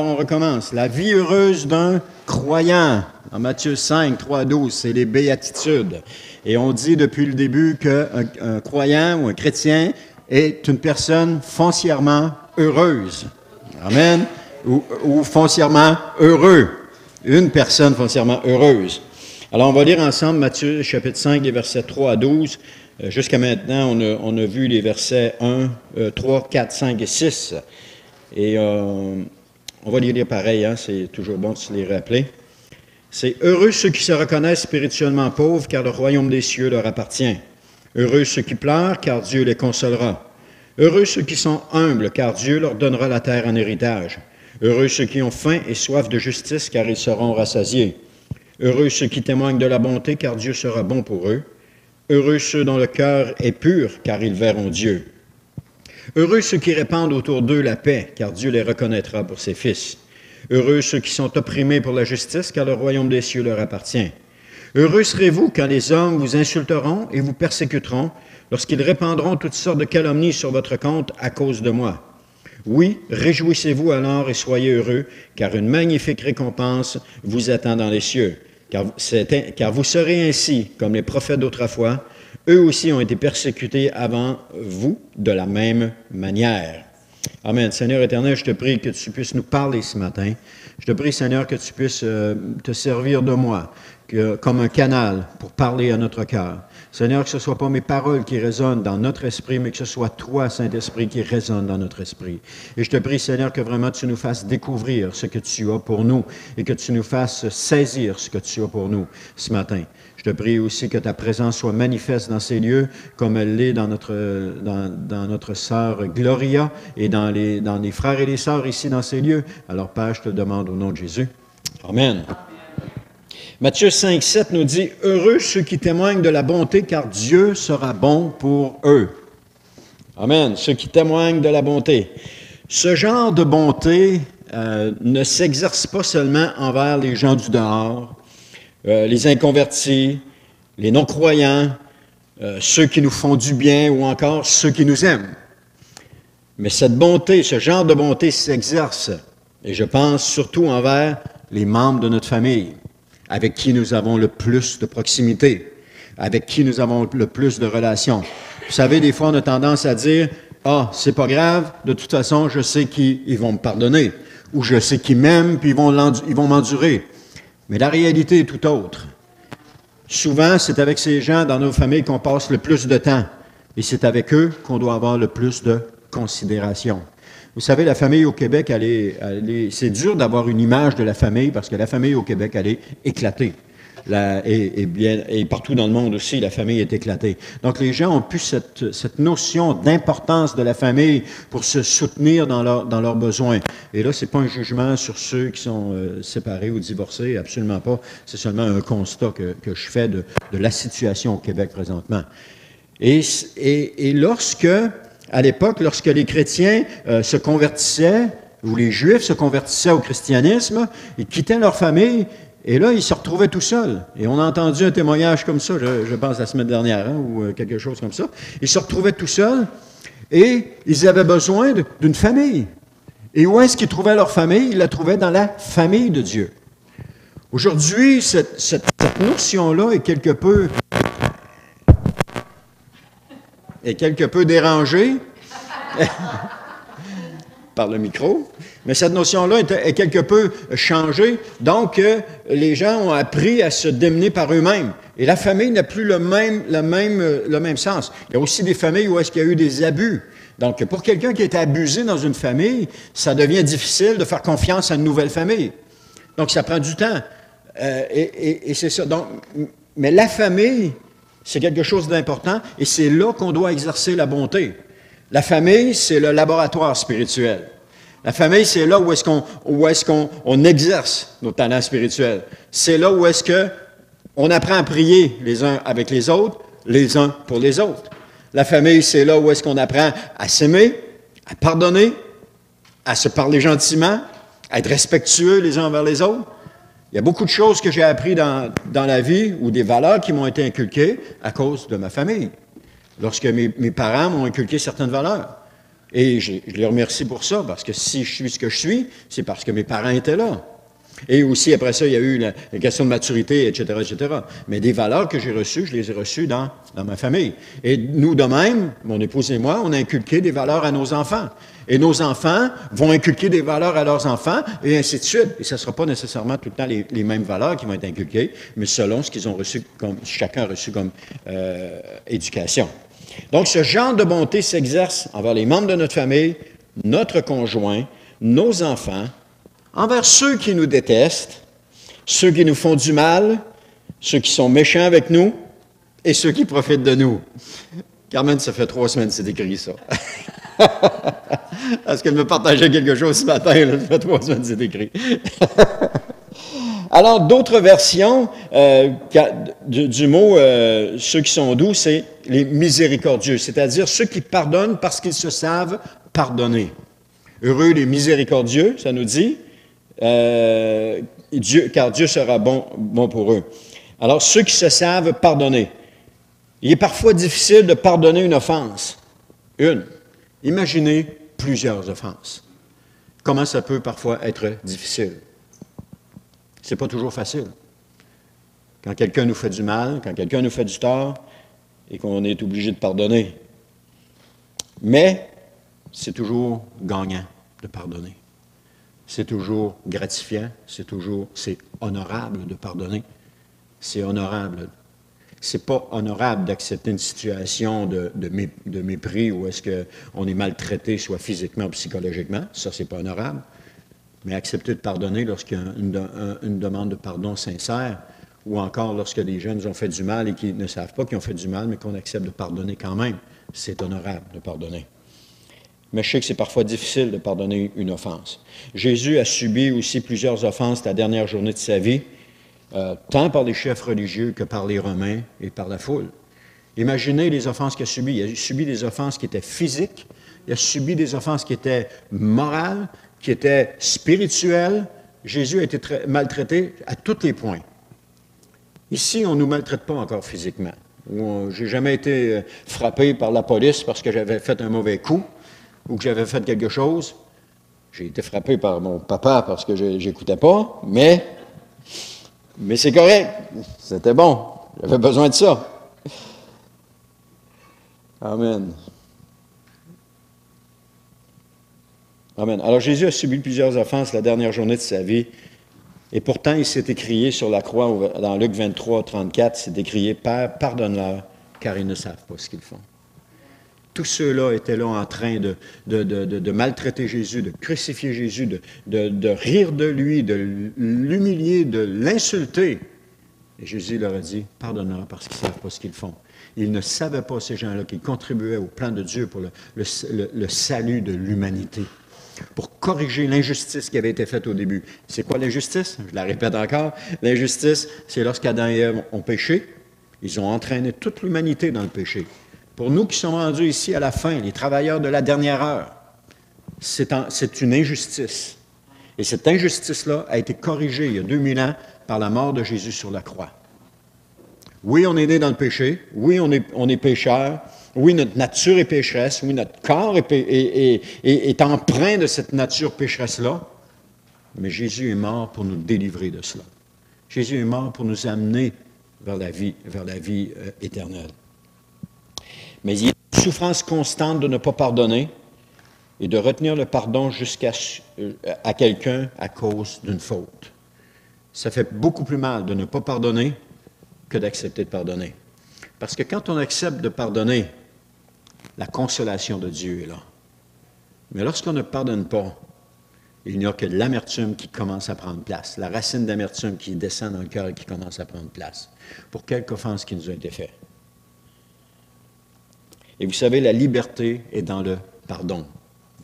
On recommence. La vie heureuse d'un croyant. En Matthieu 5, 3 à 12, c'est les béatitudes. Et on dit depuis le début qu'un croyant ou un chrétien est une personne foncièrement heureuse. Amen. Ou foncièrement heureux. Une personne foncièrement heureuse. Alors, on va lire ensemble Matthieu chapitre 5, les versets 3 à 12. Jusqu'à maintenant, on a vu les versets 3, 4, 5 et 6. Et on va les lire pareil, hein? C'est toujours bon de se les rappeler. C'est « Heureux ceux qui se reconnaissent spirituellement pauvres, car le royaume des cieux leur appartient. Heureux ceux qui pleurent, car Dieu les consolera. Heureux ceux qui sont humbles, car Dieu leur donnera la terre en héritage. Heureux ceux qui ont faim et soif de justice, car ils seront rassasiés. Heureux ceux qui témoignent de la bonté, car Dieu sera bon pour eux. Heureux ceux dont le cœur est pur, car ils verront Dieu. Heureux ceux qui répandent autour d'eux la paix, car Dieu les reconnaîtra pour ses fils. Heureux ceux qui sont opprimés pour la justice, car le royaume des cieux leur appartient. Heureux serez-vous quand les hommes vous insulteront et vous persécuteront, lorsqu'ils répandront toutes sortes de calomnies sur votre compte à cause de moi. Oui, réjouissez-vous alors et soyez heureux, car une magnifique récompense vous attend dans les cieux. Car vous serez ainsi comme les prophètes d'autrefois. Eux aussi ont été persécutés avant vous de la même manière. Amen. Seigneur éternel, je te prie que tu puisses nous parler ce matin. Je te prie, Seigneur, que tu puisses te servir de moi comme un canal pour parler à notre cœur. Seigneur, que ce ne soit pas mes paroles qui résonnent dans notre esprit, mais que ce soit toi, Saint-Esprit, qui résonne dans notre esprit. Et je te prie, Seigneur, que vraiment tu nous fasses découvrir ce que tu as pour nous et que tu nous fasses saisir ce que tu as pour nous ce matin. Je te prie aussi que ta présence soit manifeste dans ces lieux, comme elle l'est dans notre sœur Gloria et dans les frères et les sœurs ici dans ces lieux. Alors, Père, je te demande au nom de Jésus. Amen. Matthieu 5, 7 nous dit « Heureux ceux qui témoignent de la bonté, car Dieu sera bon pour eux. » Amen. Ceux qui témoignent de la bonté. Ce genre de bonté ne s'exerce pas seulement envers les gens du dehors, les inconvertis, les non-croyants, ceux qui nous font du bien ou encore ceux qui nous aiment. Mais cette bonté, ce genre de bonté s'exerce, et je pense surtout envers les membres de notre famille, avec qui nous avons le plus de proximité, avec qui nous avons le plus de relations. Vous savez, des fois, on a tendance à dire « Ah, c'est pas grave, de toute façon, je sais qu'ils vont me pardonner, ou je sais qu'ils m'aiment, puis ils vont m'endurer. » Mais la réalité est tout autre. Souvent, c'est avec ces gens dans nos familles qu'on passe le plus de temps, et c'est avec eux qu'on doit avoir le plus de considération. Vous savez, la famille au Québec, c'est dur d'avoir une image de la famille parce que la famille au Québec, elle est éclatée. Et partout dans le monde aussi, la famille est éclatée. Donc, les gens ont plus cette notion d'importance de la famille pour se soutenir dans leurs besoins. Et là, c'est pas un jugement sur ceux qui sont séparés ou divorcés, absolument pas. C'est seulement un constat que je fais de la situation au Québec présentement. Et à l'époque, lorsque les chrétiens se convertissaient, ou les Juifs se convertissaient au christianisme, ils quittaient leur famille, et là, ils se retrouvaient tout seuls. Et on a entendu un témoignage comme ça, je pense la semaine dernière, hein, ou quelque chose comme ça. Ils se retrouvaient tout seuls, et ils avaient besoin d'une famille. Et où est-ce qu'ils trouvaient leur famille? Ils la trouvaient dans la famille de Dieu. Aujourd'hui, cette notion-là est quelque peu dérangée par le micro, mais cette notion-là est quelque peu changée. Donc, les gens ont appris à se démener par eux-mêmes. Et la famille n'a plus le même sens. Il y a aussi des familles où est-ce qu'il y a eu des abus. Donc, pour quelqu'un qui est abusé dans une famille, ça devient difficile de faire confiance à une nouvelle famille. Donc, ça prend du temps. Et c'est ça. Donc, mais la famille, c'est quelque chose d'important et c'est là qu'on doit exercer la bonté. La famille, c'est le laboratoire spirituel. La famille, c'est là où est-ce qu'on exerce nos talents spirituels. C'est là où est-ce qu'on apprend à prier les uns avec les autres, les uns pour les autres. La famille, c'est là où est-ce qu'on apprend à s'aimer, à pardonner, à se parler gentiment, à être respectueux les uns envers les autres. Il y a beaucoup de choses que j'ai apprises dans la vie ou des valeurs qui m'ont été inculquées à cause de ma famille. Lorsque mes parents m'ont inculqué certaines valeurs. Et je les remercie pour ça, parce que si je suis ce que je suis, c'est parce que mes parents étaient là. Et aussi, après ça, il y a eu la question de maturité, etc., etc. Mais des valeurs que j'ai reçues, je les ai reçues dans ma famille. Et nous, de même, mon épouse et moi, on a inculqué des valeurs à nos enfants. Et nos enfants vont inculquer des valeurs à leurs enfants, et ainsi de suite. Et ce ne sera pas nécessairement tout le temps les mêmes valeurs qui vont être inculquées, mais selon ce qu'ils ont reçu, chacun a reçu comme éducation. Donc, ce genre de bonté s'exerce envers les membres de notre famille, notre conjoint, nos enfants, envers ceux qui nous détestent, ceux qui nous font du mal, ceux qui sont méchants avec nous et ceux qui profitent de nous. Carmen, ça fait 3 semaines que c'est écrit ça. Parce qu'elle me partageait quelque chose ce matin, là, ça fait 3 semaines que c'est écrit. Alors, d'autres versions du mot « ceux qui sont doux », c'est les miséricordieux, c'est-à-dire ceux qui pardonnent parce qu'ils se savent pardonner. Heureux les miséricordieux, ça nous dit, car Dieu sera bon pour eux. Alors, ceux qui se savent pardonner. Il est parfois difficile de pardonner une offense. Une. Imaginez plusieurs offenses. Comment ça peut parfois être difficile? C'est pas toujours facile. Quand quelqu'un nous fait du mal, quand quelqu'un nous fait du tort, et qu'on est obligé de pardonner. Mais c'est toujours gagnant de pardonner. C'est toujours gratifiant, c'est honorable de pardonner. C'est honorable. C'est pas honorable d'accepter une situation de mépris où est-ce qu'on est maltraité, soit physiquement ou psychologiquement. Ça, c'est pas honorable. Mais accepter de pardonner lorsqu'il y a une demande de pardon sincère, ou encore lorsque des jeunes nous ont fait du mal et qui ne savent pas qu'ils ont fait du mal, mais qu'on accepte de pardonner quand même, c'est honorable de pardonner. Mais je sais que c'est parfois difficile de pardonner une offense. Jésus a subi aussi plusieurs offenses la dernière journée de sa vie, tant par les chefs religieux que par les Romains et par la foule. Imaginez les offenses qu'il a subies. Il a subi des offenses qui étaient physiques, il a subi des offenses qui étaient morales, qui étaient spirituelles. Jésus a été maltraité à tous les points. Ici, on ne nous maltraite pas encore physiquement. Je n'ai jamais été frappé par la police parce que j'avais fait un mauvais coup ou que j'avais fait quelque chose. J'ai été frappé par mon papa parce que je n'écoutais pas, mais c'est correct. C'était bon. J'avais besoin de ça. Amen. Amen. Alors Jésus a subi plusieurs offenses la dernière journée de sa vie. Et pourtant, il s'est écrié sur la croix, dans Luc 23, 34, c'est écrié « Père, pardonne-leur, car ils ne savent pas ce qu'ils font. » Tous ceux-là étaient là en train de maltraiter Jésus, de crucifier Jésus, de rire de lui, de l'humilier, de l'insulter. Et Jésus leur a dit « Pardonne-leur parce qu'ils ne savent pas ce qu'ils font. » Ils ne savaient pas, ces gens-là, qu'ils contribuaient au plan de Dieu pour le salut de l'humanité, pour corriger l'injustice qui avait été faite au début. C'est quoi l'injustice? Je la répète encore. L'injustice, c'est lorsqu'Adam et Ève ont péché, ils ont entraîné toute l'humanité dans le péché. Pour nous qui sommes rendus ici à la fin, les travailleurs de la dernière heure, c'est une injustice. Et cette injustice-là a été corrigée il y a 2000 ans par la mort de Jésus sur la croix. Oui, on est né dans le péché. Oui, on est pécheur. Oui, notre nature est pécheresse. Oui, notre corps est empreint de cette nature pécheresse-là. Mais Jésus est mort pour nous délivrer de cela. Jésus est mort pour nous amener vers la vie éternelle. Mais il y a une souffrance constante de ne pas pardonner et de retenir le pardon à quelqu'un à cause d'une faute. Ça fait beaucoup plus mal de ne pas pardonner que d'accepter de pardonner. Parce que quand on accepte de pardonner, la consolation de Dieu est là. Mais lorsqu'on ne pardonne pas, il n'y a que l'amertume qui commence à prendre place, la racine d'amertume qui descend dans le cœur et qui commence à prendre place, pour quelque offense qui nous a été faite. Et vous savez, la liberté est dans le pardon.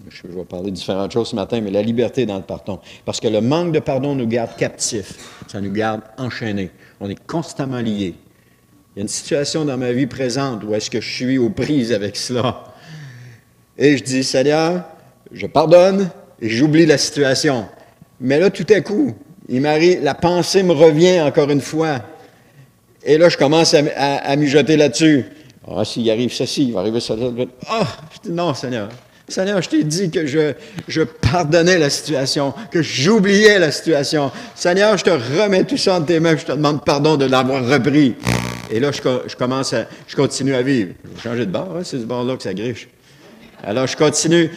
Je vais parler de différentes choses ce matin, mais la liberté est dans le pardon. Parce que le manque de pardon nous garde captifs, ça nous garde enchaînés. On est constamment liés. Il y a une situation dans ma vie présente où est-ce que je suis aux prises avec cela. Et je dis, Seigneur, je pardonne et j'oublie la situation. Mais là, tout à coup, la pensée me revient encore une fois. Et là, je commence à mijoter là-dessus. Ah, s'il arrive ceci, il va arriver ça. Ah, je dis, non, Seigneur, Seigneur, je t'ai dit que je pardonnais la situation, que j'oubliais la situation. Seigneur, je te remets tout ça entre tes mains, je te demande pardon de l'avoir repris. Et là, je continue à vivre. Je vais changer de bord, hein, c'est ce bord-là que ça griche. Alors, je continue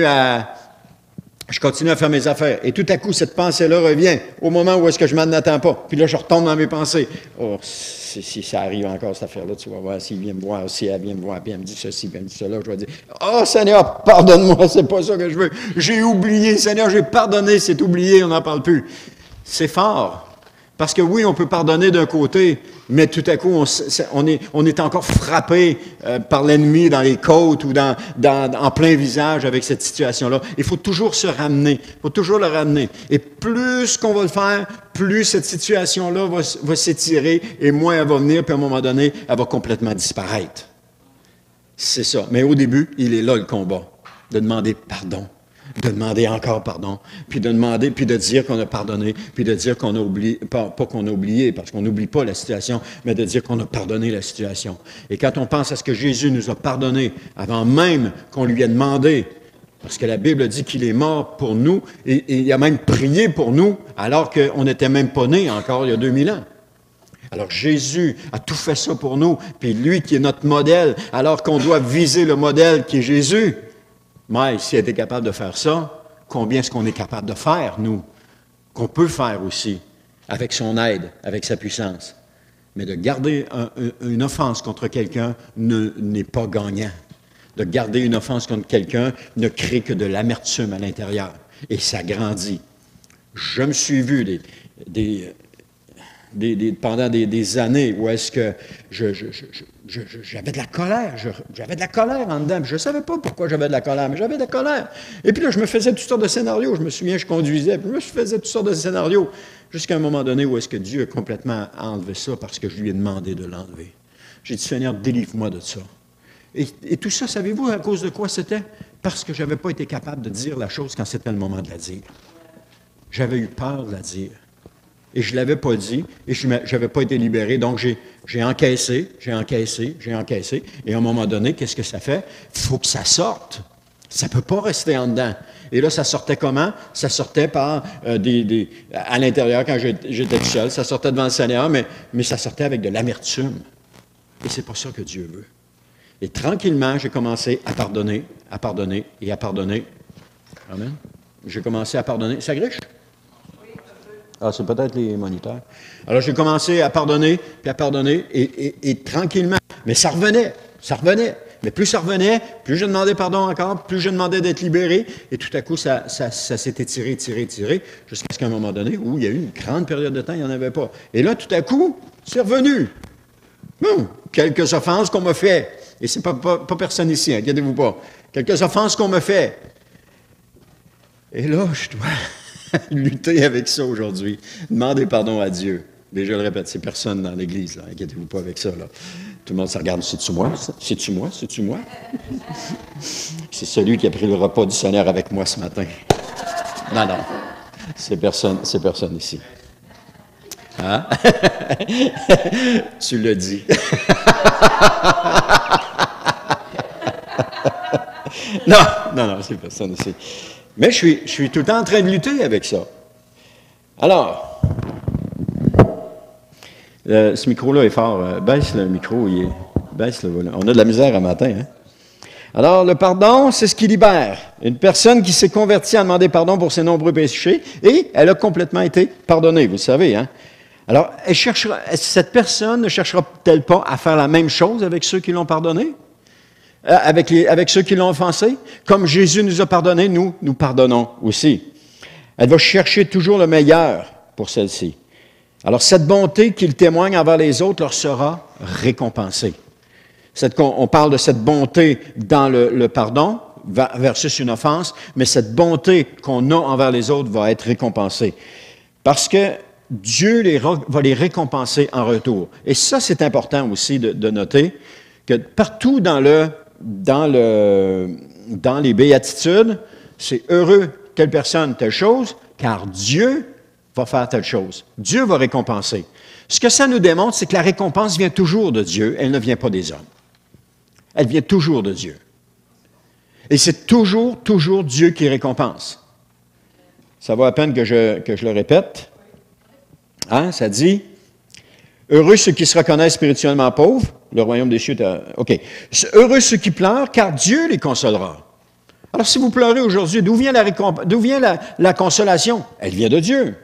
à faire mes affaires. Et tout à coup, cette pensée-là revient au moment où est-ce que je m'en attends pas. Puis là, je retombe dans mes pensées. Oh, si ça arrive encore, cette affaire-là, tu vas voir, s'il vient me voir, si elle vient me voir, puis elle me dit ceci, puis elle me dit cela, je vais dire, oh Seigneur, pardonne-moi, c'est pas ça que je veux. J'ai oublié, Seigneur, j'ai pardonné, c'est oublié, on n'en parle plus. C'est fort. Parce que oui, on peut pardonner d'un côté, mais tout à coup, on est encore frappé par l'ennemi dans les côtes ou en plein visage avec cette situation-là. Il faut toujours se ramener. Il faut toujours le ramener. Et plus qu'on va le faire, plus cette situation-là va s'étirer et moins elle va venir, puis à un moment donné, elle va complètement disparaître. C'est ça. Mais au début, il est là le combat, de demander pardon. De demander encore pardon, puis de demander, puis de dire qu'on a pardonné, puis de dire qu'on a oublié, pas qu'on a oublié, parce qu'on n'oublie pas la situation, mais de dire qu'on a pardonné la situation. Et quand on pense à ce que Jésus nous a pardonné, avant même qu'on lui ait demandé, parce que la Bible dit qu'il est mort pour nous, et il a même prié pour nous, alors qu'on n'était même pas nés encore il y a 2000 ans. Alors Jésus a tout fait ça pour nous, puis lui qui est notre modèle, alors qu'on doit viser le modèle qui est Jésus. Mais s'il était capable de faire ça, combien est-ce qu'on est capable de faire, nous, qu'on peut faire aussi, avec son aide, avec sa puissance. Mais de garder une offense contre quelqu'un n'est pas gagnant. De garder une offense contre quelqu'un ne crée que de l'amertume à l'intérieur. Et ça grandit. Je me suis vu pendant des années où est-ce que j'avais de la colère. J'avais de la colère en dedans. Je ne savais pas pourquoi j'avais de la colère, mais j'avais de la colère. Et puis là, je me faisais toutes sortes de scénarios. Je me souviens, je conduisais, puis je me faisais toutes sortes de scénarios. Jusqu'à un moment donné où est-ce que Dieu a complètement enlevé ça parce que je lui ai demandé de l'enlever. J'ai dit, Seigneur, délivre-moi de ça. Et tout ça, savez-vous à cause de quoi c'était? Parce que je n'avais pas été capable de dire la chose quand c'était le moment de la dire. J'avais eu peur de la dire. Et je ne l'avais pas dit, et je n'avais pas été libéré. Donc, j'ai encaissé. Et à un moment donné, qu'est-ce que ça fait? Il faut que ça sorte. Ça ne peut pas rester en dedans. Et là, ça sortait comment? Ça sortait par à l'intérieur, quand j'étais tout seul. Ça sortait devant le Seigneur, mais ça sortait avec de l'amertume. Et c'est pas ça que Dieu veut. Et tranquillement, j'ai commencé à pardonner et à pardonner. Amen. J'ai commencé à pardonner. Ça griche? Ah, c'est peut-être les moniteurs. Alors, j'ai commencé à pardonner, et tranquillement. Mais ça revenait. Mais plus ça revenait, plus je demandais pardon encore, plus je demandais d'être libéré. Et tout à coup, ça s'est étiré, jusqu'à ce qu'à un moment donné, où il y a eu une grande période de temps, il n'y en avait pas. Et là, tout à coup, c'est revenu. Quelques offenses qu'on m'a fait. Et c'est pas personne ici, inquiétez-vous pas. Quelques offenses qu'on m'a fait. Et là, je dois lutter avec ça aujourd'hui. Demander pardon à Dieu. Mais je le répète, c'est personne dans l'Église, là. Inquiétez-vous pas avec ça, là. Tout le monde se regarde, c'est-tu moi? C'est-tu moi? C'est celui qui a pris le repas du Seigneur avec moi ce matin. Non. C'est personne ici. Hein? Tu le dis. Non, c'est personne ici. Mais je suis tout le temps en train de lutter avec ça. Alors, ce micro-là est fort. Baisse le micro, baisse le volume. On a de la misère à matin, hein? Alors, le pardon, c'est ce qui libère. Une personne qui s'est convertie a demandé pardon pour ses nombreux péchés et elle a complètement été pardonnée, vous le savez, hein? Alors, cette personne ne cherchera-t-elle pas à faire la même chose avec ceux qui l'ont pardonné? Avec ceux qui l'ont offensé? Comme Jésus nous a pardonné, nous pardonnons aussi. Elle va chercher toujours le meilleur pour celle-ci. Alors, cette bonté qu'il témoigne envers les autres leur sera récompensée. On parle de cette bonté dans le pardon versus une offense, mais cette bonté qu'on a envers les autres va être récompensée. Parce que Dieu va les récompenser en retour. Et ça, c'est important aussi de noter que partout dans les béatitudes, c'est heureux telle personne, telle chose, car Dieu va faire telle chose. Dieu va récompenser. Ce que ça nous démontre, c'est que la récompense vient toujours de Dieu, elle ne vient pas des hommes. Elle vient toujours de Dieu. Et c'est toujours Dieu qui récompense. Ça vaut la peine que je le répète. Hein? Ça dit, heureux ceux qui se reconnaissent spirituellement pauvres, le royaume des cieux OK. Heureux ceux qui pleurent, car Dieu les consolera. Alors, si vous pleurez aujourd'hui, d'où vient la consolation? Elle vient de Dieu.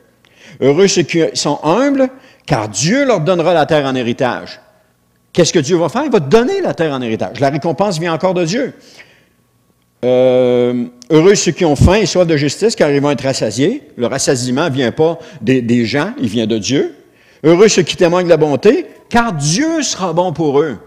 Heureux ceux qui sont humbles, car Dieu leur donnera la terre en héritage. Qu'est-ce que Dieu va faire? Il va te donner la terre en héritage. La récompense vient encore de Dieu. Heureux ceux qui ont faim et soif de justice, car ils vont être rassasiés. Le rassasiement ne vient pas des gens, il vient de Dieu. Heureux ceux qui témoignent de la bonté, car Dieu sera bon pour eux.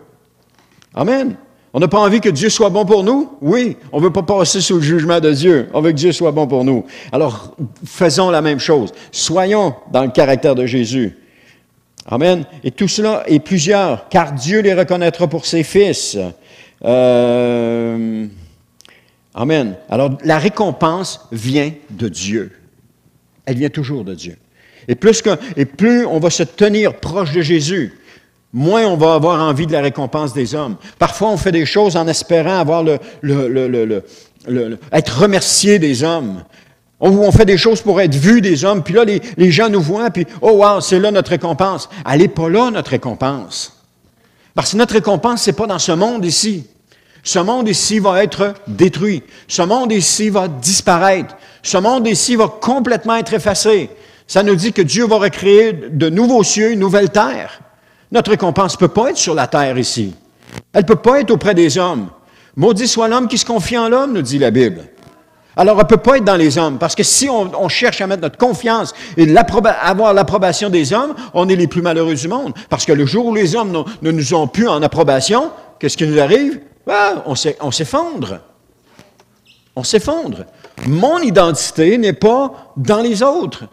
Amen. On n'a pas envie que Dieu soit bon pour nous? Oui. On ne veut pas passer sous le jugement de Dieu. On veut que Dieu soit bon pour nous. Alors, faisons la même chose. Soyons dans le caractère de Jésus. Amen. Et tout cela est plusieurs, car Dieu les reconnaîtra pour ses fils. Amen. Alors, la récompense vient de Dieu. Elle vient toujours de Dieu. Et plus on va se tenir proche de Jésus, moins on va avoir envie de la récompense des hommes. Parfois, on fait des choses en espérant avoir être remercié des hommes. On fait des choses pour être vu des hommes, puis là, les gens nous voient, puis « Oh, wow, c'est là notre récompense. » Elle n'est pas là, notre récompense. Parce que notre récompense, ce n'est pas dans ce monde ici. Ce monde ici va être détruit. Ce monde ici va disparaître. Ce monde ici va complètement être effacé. Ça nous dit que Dieu va recréer de nouveaux cieux, une nouvelle terre. Notre récompense ne peut pas être sur la terre ici. Elle ne peut pas être auprès des hommes. Maudit soit l'homme qui se confie en l'homme, nous dit la Bible. Alors, elle ne peut pas être dans les hommes, parce que si on cherche à mettre notre confiance et avoir l'approbation des hommes, on est les plus malheureux du monde. Parce que le jour où les hommes ne nous ont plus en approbation, qu'est-ce qui nous arrive? Ah, on s'effondre. On s'effondre. Mon identité n'est pas dans les autres.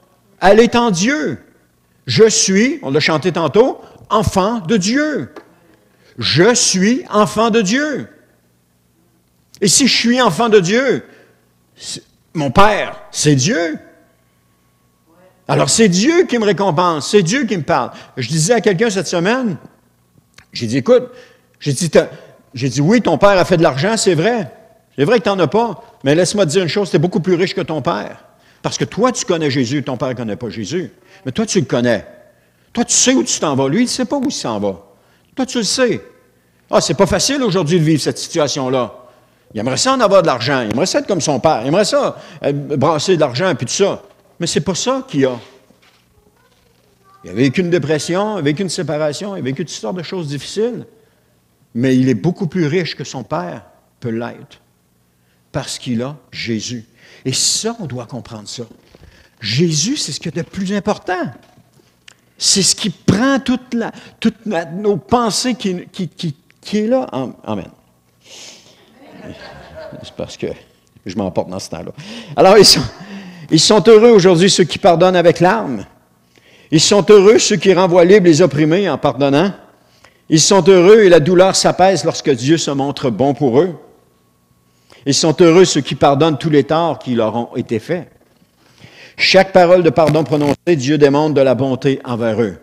Elle est en Dieu. Je suis, on l'a chanté tantôt, enfant de Dieu. Je suis enfant de Dieu. Et si je suis enfant de Dieu, mon Père, c'est Dieu. Alors, c'est Dieu qui me récompense, c'est Dieu qui me parle. Je disais à quelqu'un cette semaine, j'ai dit, écoute, j'ai dit, oui, ton père a fait de l'argent, c'est vrai. C'est vrai que tu n'en as pas, mais laisse-moi te dire une chose, tu es beaucoup plus riche que ton père. Parce que toi, tu connais Jésus, ton père ne connaît pas Jésus. Mais toi, tu le connais. Toi, tu sais où tu t'en vas. Lui, il ne sait pas où il s'en va. Toi, tu le sais. Ah, c'est pas facile aujourd'hui de vivre cette situation-là. Il aimerait ça en avoir de l'argent. Il aimerait ça être comme son père. Il aimerait ça brasser de l'argent et puis tout ça. Mais c'est pas ça qu'il a. Il a vécu une dépression, il a vécu une séparation, il a vécu toutes sortes de choses difficiles. Mais il est beaucoup plus riche que son père peut l'être. Parce qu'il a Jésus. Et ça, on doit comprendre ça. Jésus, c'est ce qu'il y a de plus important. C'est ce qui prend toutes nos pensées qui est là. Amen. C'est parce que je m'emporte dans ce temps-là. Alors, ils sont heureux aujourd'hui, ceux qui pardonnent avec larmes. Ils sont heureux, ceux qui renvoient libres les opprimés en pardonnant. Ils sont heureux et la douleur s'apaise lorsque Dieu se montre bon pour eux. Ils sont heureux, ceux qui pardonnent tous les torts qui leur ont été faits. Chaque parole de pardon prononcée, Dieu démontre de la bonté envers eux.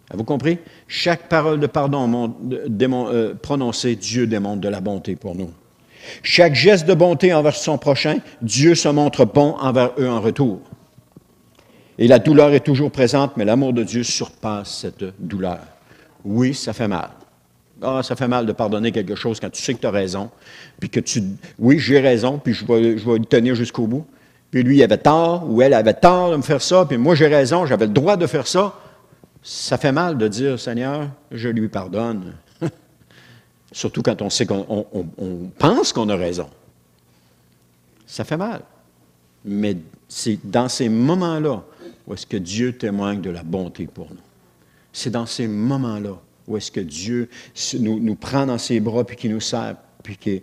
Avez-vous compris? Chaque parole de pardon prononcée, Dieu démontre de la bonté pour nous. Chaque geste de bonté envers son prochain, Dieu se montre bon envers eux en retour. Et la douleur est toujours présente, mais l'amour de Dieu surpasse cette douleur. Oui, ça fait mal. Ah, ça fait mal de pardonner quelque chose quand tu sais que tu as raison, puis que oui, j'ai raison, puis je vais le tenir jusqu'au bout. Puis lui, il avait tort, ou elle avait tort de me faire ça, puis moi, j'ai raison, j'avais le droit de faire ça. Ça fait mal de dire, Seigneur, je lui pardonne. Surtout quand on sait qu'on pense qu'on a raison. Ça fait mal. Mais c'est dans ces moments-là où est-ce que Dieu témoigne de la bonté pour nous. C'est dans ces moments-là où est-ce que Dieu nous prend dans ses bras, puis qu'il nous serre, puis qu'il...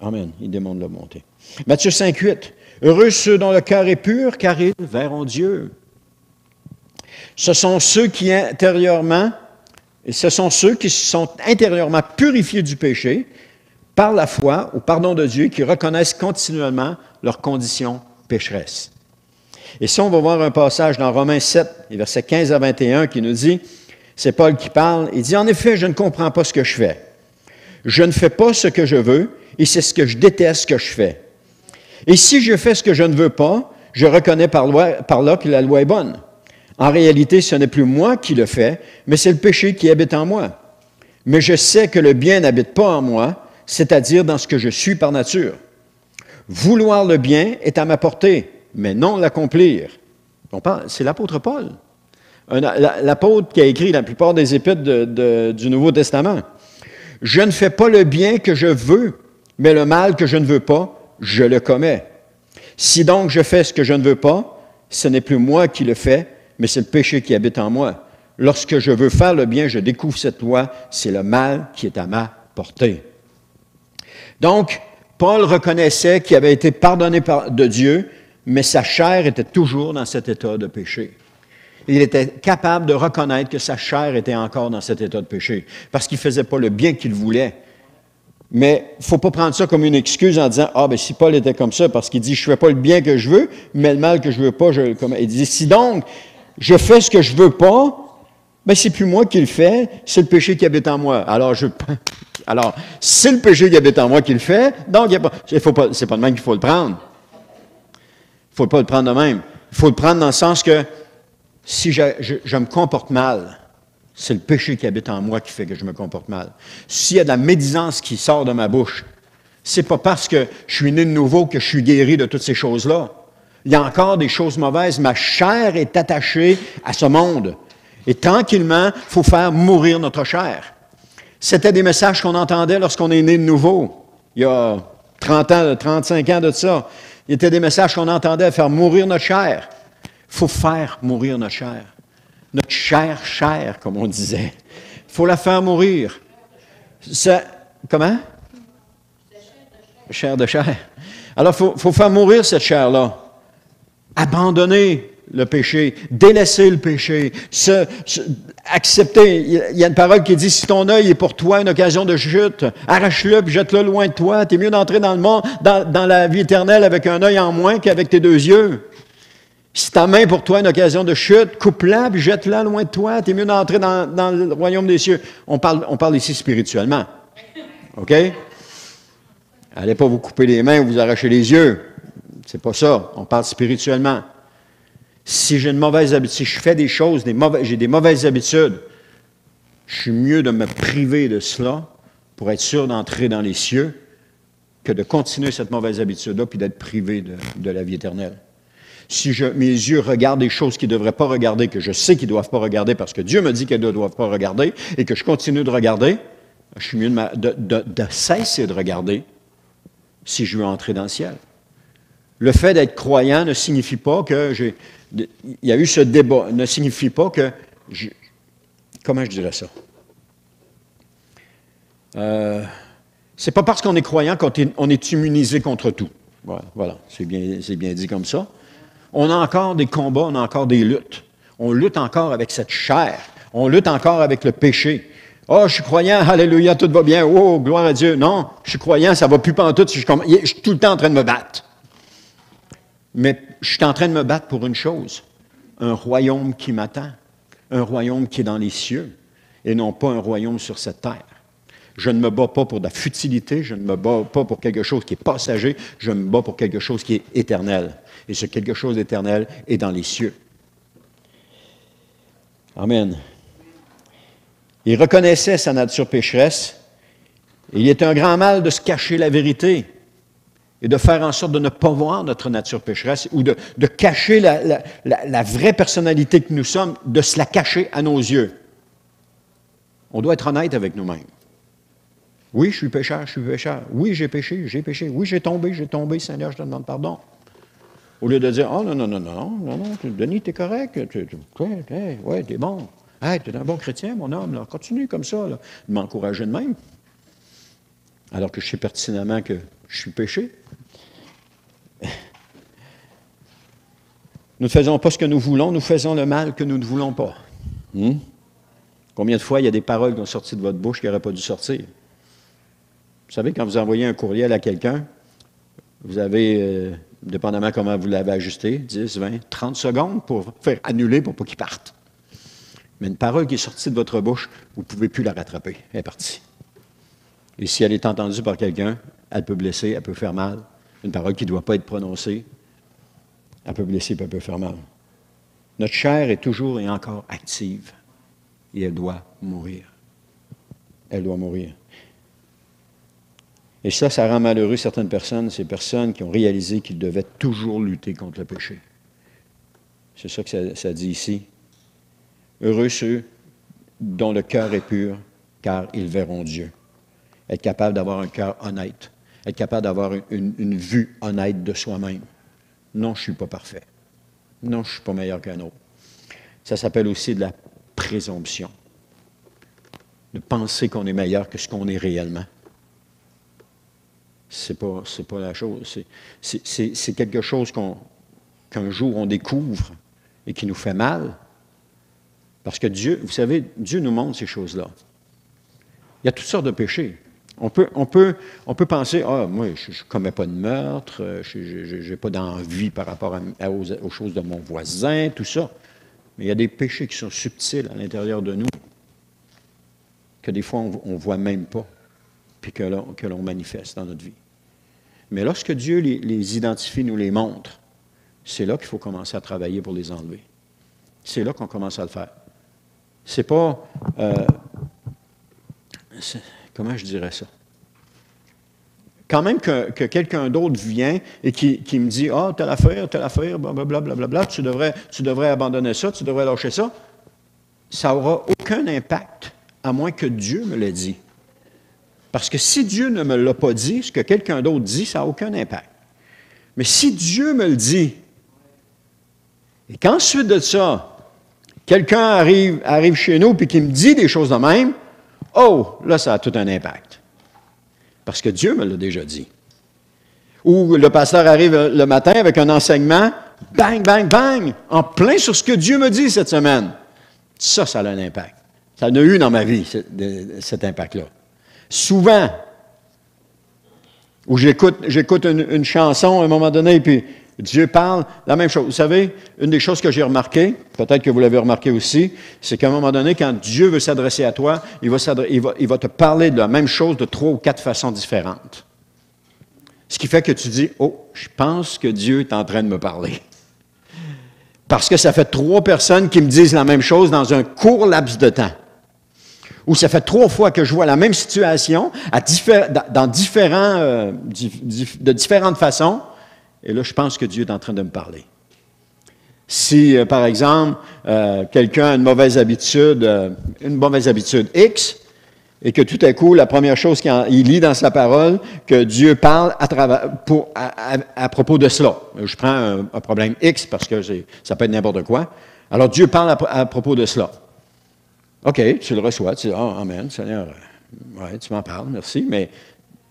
Amen, il démontre la bonté. Matthieu 5, 8. Heureux ceux dont le cœur est pur, car ils verront Dieu. Ce sont ceux qui sont intérieurement purifiés du péché par la foi au pardon de Dieu, qui reconnaissent continuellement leur condition pécheresse. Et ça, on va voir un passage dans Romains 7, versets 15 à 21, qui nous dit, c'est Paul qui parle, il dit, « En effet, je ne comprends pas ce que je fais. Je ne fais pas ce que je veux, et c'est ce que je déteste que je fais. Et si je fais ce que je ne veux pas, je reconnais par là que la loi est bonne. En réalité, ce n'est plus moi qui le fais, mais c'est le péché qui habite en moi. Mais je sais que le bien n'habite pas en moi, c'est-à-dire dans ce que je suis par nature. Vouloir le bien est à ma portée, mais non l'accomplir. C'est l'apôtre Paul, l'apôtre qui a écrit la plupart des épîtres du Nouveau Testament. Je ne fais pas le bien que je veux, mais le mal que je ne veux pas, je le commets. Si donc je fais ce que je ne veux pas, ce n'est plus moi qui le fais, mais c'est le péché qui habite en moi. Lorsque je veux faire le bien, je découvre cette loi, c'est le mal qui est à ma portée. Donc, Paul reconnaissait qu'il avait été pardonné de Dieu, mais sa chair était toujours dans cet état de péché. Il était capable de reconnaître que sa chair était encore dans cet état de péché, parce qu'il ne faisait pas le bien qu'il voulait. Mais il ne faut pas prendre ça comme une excuse en disant « Ah, bien, si Paul était comme ça, parce qu'il dit « Je ne fais pas le bien que je veux, mais le mal que je ne veux pas, je le commets. » Il dit « Si donc, je fais ce que je ne veux pas, bien, c'est plus moi qui le fais, c'est le péché qui habite en moi. » Alors, c'est le péché qui habite en moi qui le fait, donc c'est pas de même qu'il faut le prendre. Il ne faut pas le prendre de même. Il faut le prendre dans le sens que si je me comporte mal, c'est le péché qui habite en moi qui fait que je me comporte mal. S'il y a de la médisance qui sort de ma bouche, c'est pas parce que je suis né de nouveau que je suis guéri de toutes ces choses-là. Il y a encore des choses mauvaises. Ma chair est attachée à ce monde. Et tranquillement, il faut faire mourir notre chair. C'était des messages qu'on entendait lorsqu'on est né de nouveau. Il y a 30 ans, 35 ans de ça. Il y était des messages qu'on entendait faire mourir notre chair. Il faut faire mourir notre chair. Notre chair, comme on disait. Il faut la faire mourir. Comment? Chair de chair. Alors, il faut faire mourir cette chair-là. Abandonner le péché, délaisser le péché, accepter. Il y a une parole qui dit, si ton œil est pour toi une occasion de chute, arrache-le puis jette-le loin de toi. Tu es mieux d'entrer dans le monde, dans la vie éternelle avec un œil en moins qu'avec tes deux yeux. Si ta main pour toi une occasion de chute, coupe-la puis jette-la loin de toi. Tu es mieux d'entrer dans le royaume des cieux. On parle ici spirituellement. OK? Allez pas vous couper les mains ou vous arracher les yeux. C'est pas ça. On parle spirituellement. Si j'ai une mauvaise habitude, si je fais des choses, j'ai des mauvaises habitudes, je suis mieux de me priver de cela pour être sûr d'entrer dans les cieux que de continuer cette mauvaise habitude-là puis d'être privé de la vie éternelle. Si mes yeux regardent des choses qu'ils ne devraient pas regarder, que je sais qu'ils ne doivent pas regarder parce que Dieu me dit qu'ils ne doivent pas regarder et que je continue de regarder, je suis mieux de cesser de regarder si je veux entrer dans le ciel. Le fait d'être croyant ne signifie pas que il y a eu ce débat, ne signifie pas que comment je dirais ça? C'est pas parce qu'on est croyant qu'on est immunisé contre tout. Voilà, c'est bien dit comme ça. On a encore des combats, on a encore des luttes. On lutte encore avec cette chair. On lutte encore avec le péché. Oh, je suis croyant, alléluia, tout va bien. Oh, gloire à Dieu. Non, je suis croyant, ça ne va plus pantoute. Je suis tout le temps en train de me battre. Mais je suis en train de me battre pour une chose. Un royaume qui m'attend. Un royaume qui est dans les cieux. Et non pas un royaume sur cette terre. Je ne me bats pas pour de la futilité, je ne me bats pas pour quelque chose qui est passager, je me bats pour quelque chose qui est éternel. Et ce quelque chose d'éternel est dans les cieux. Amen. Il reconnaissait sa nature pécheresse. Et il était un grand mal de se cacher la vérité et de faire en sorte de ne pas voir notre nature pécheresse ou de cacher la vraie personnalité que nous sommes, de se la cacher à nos yeux. On doit être honnête avec nous-mêmes. Oui, je suis pécheur. Oui, j'ai péché. Oui, j'ai tombé, Seigneur, je te demande pardon. Au lieu de dire, oh non, Denis, t'es correct, ouais, t'es bon. Hey, t'es un bon chrétien, mon homme, là. Continue comme ça, là. De m'encourager de même. Alors que je sais pertinemment que je suis péché. Nous ne faisons pas ce que nous voulons, nous faisons le mal que nous ne voulons pas. Combien de fois il y a des paroles qui ont sorti de votre bouche qui n'auraient pas dû sortir? Vous savez, quand vous envoyez un courriel à quelqu'un, vous avez, dépendamment comment vous l'avez ajusté, 10, 20, 30 secondes pour faire annuler pour pas qu'il parte. Mais une parole qui est sortie de votre bouche, vous ne pouvez plus la rattraper. Elle est partie. Et si elle est entendue par quelqu'un, elle peut blesser, elle peut faire mal. Une parole qui ne doit pas être prononcée, elle peut blesser, puis elle peut faire mal. Notre chair est toujours et encore active. Et elle doit mourir. Elle doit mourir. Et ça rend malheureux certaines personnes, ces personnes qui ont réalisé qu'ils devaient toujours lutter contre le péché. C'est ça que ça dit ici. Heureux ceux dont le cœur est pur, car ils verront Dieu. Être capable d'avoir un cœur honnête. Être capable d'avoir une vue honnête de soi-même. Non, je ne suis pas parfait. Non, je ne suis pas meilleur qu'un autre. Ça s'appelle aussi de la présomption. De penser qu'on est meilleur que ce qu'on est réellement. C'est pas la chose. C'est quelque chose qu'un jour on découvre et qui nous fait mal. Parce que Dieu, vous savez, Dieu nous montre ces choses-là. Il y a toutes sortes de péchés. On peut penser, moi, je ne commets pas de meurtre, je n'ai pas d'envie par rapport aux choses de mon voisin, tout ça. Mais il y a des péchés qui sont subtils à l'intérieur de nous, que des fois, on ne voit même pas, puis que l'on manifeste dans notre vie. Mais lorsque Dieu les identifie, nous les montre, c'est là qu'il faut commencer à travailler pour les enlever. C'est là qu'on commence à le faire. C'est pas... comment je dirais ça? Quand même que quelqu'un d'autre vient et qui me dit « Ah, telle affaire, blablabla, tu devrais abandonner ça, tu devrais lâcher ça », ça n'aura aucun impact, à moins que Dieu me l'ait dit. Parce que si Dieu ne me l'a pas dit, ce que quelqu'un d'autre dit, ça n'a aucun impact. Mais si Dieu me le dit, et qu'ensuite de ça, quelqu'un arrive chez nous et qui me dit des choses de même, oh, là, ça a tout un impact. Parce que Dieu me l'a déjà dit. Ou le pasteur arrive le matin avec un enseignement, bang, bang, bang, en plein sur ce que Dieu me dit cette semaine. Ça a un impact. Ça en a eu dans ma vie, cet impact-là. Souvent, où j'écoute une chanson à un moment donné, puis Dieu parle, la même chose. Vous savez, une des choses que j'ai remarquées, peut-être que vous l'avez remarqué aussi, c'est qu'à un moment donné, quand Dieu veut s'adresser à toi, il va te parler de la même chose de 3 ou 4 façons différentes. Ce qui fait que tu dis, oh, je pense que Dieu est en train de me parler. Parce que ça fait 3 personnes qui me disent la même chose dans un court laps de temps. Ou ça fait 3 fois que je vois la même situation de différentes façons. Et là, je pense que Dieu est en train de me parler. Si, par exemple, quelqu'un a une mauvaise habitude X, et que tout à coup, la première chose qu'il lit dans sa parole, que Dieu parle à propos de cela. Je prends un problème X parce que ça peut être n'importe quoi. Alors, Dieu parle à propos de cela. OK, tu le reçois, tu dis, oh, amen, Seigneur, ouais, tu m'en parles, merci, mais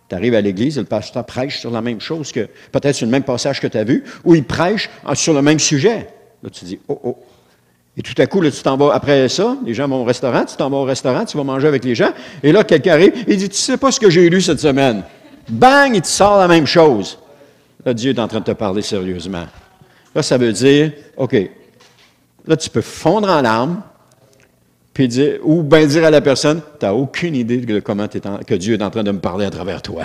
tu arrives à l'église et le pasteur prêche sur la même chose que, peut-être sur le même passage que tu as vu, ou il prêche sur le même sujet. Là, tu dis, oh. Et tout à coup, là, tu t'en vas, après ça, les gens vont au restaurant, tu t'en vas au restaurant, tu vas manger avec les gens, et là, quelqu'un arrive, il dit, tu sais pas ce que j'ai lu cette semaine. Bang, il te sort la même chose. Là, Dieu est en train de te parler sérieusement. Là, ça veut dire, OK, là, tu peux fondre en larmes, puis ou bien dire à la personne, tu n'as aucune idée de comment que Dieu est en train de me parler à travers toi.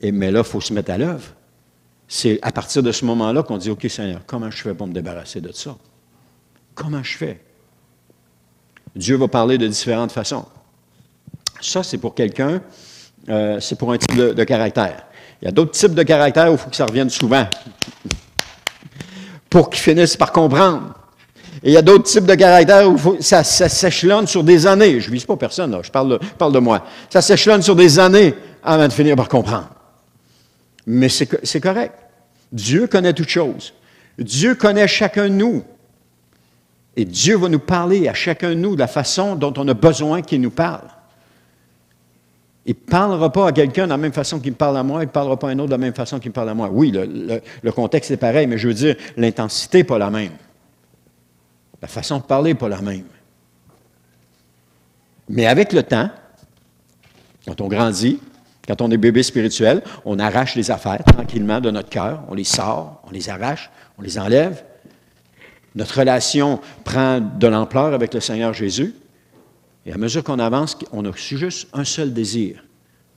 Mais là, il faut se mettre à l'œuvre. C'est à partir de ce moment-là qu'on dit, OK, Seigneur, comment je fais pour me débarrasser de ça? Comment je fais? Dieu va parler de différentes façons. Ça, c'est pour quelqu'un, c'est pour un type de caractère. Il y a d'autres types de caractères où il faut que ça revienne souvent pour qu'ils finissent par comprendre. Et il y a d'autres types de caractères où ça s'échelonne sur des années. Je ne vise pas personne, là, je parle de moi. Ça s'échelonne sur des années avant de finir par comprendre. Mais c'est correct. Dieu connaît toutes choses. Dieu connaît chacun de nous. Et Dieu va nous parler à chacun de nous de la façon dont on a besoin qu'il nous parle. Il ne parlera pas à quelqu'un de la même façon qu'il me parle à moi, il ne parlera pas à un autre de la même façon qu'il me parle à moi. Oui, le contexte est pareil, mais je veux dire, l'intensité n'est pas la même. La façon de parler n'est pas la même. Mais avec le temps, quand on grandit, quand on est bébé spirituel, on arrache les affaires tranquillement de notre cœur, on les sort, on les arrache, on les enlève. Notre relation prend de l'ampleur avec le Seigneur Jésus. Et à mesure qu'on avance, on a juste un seul désir,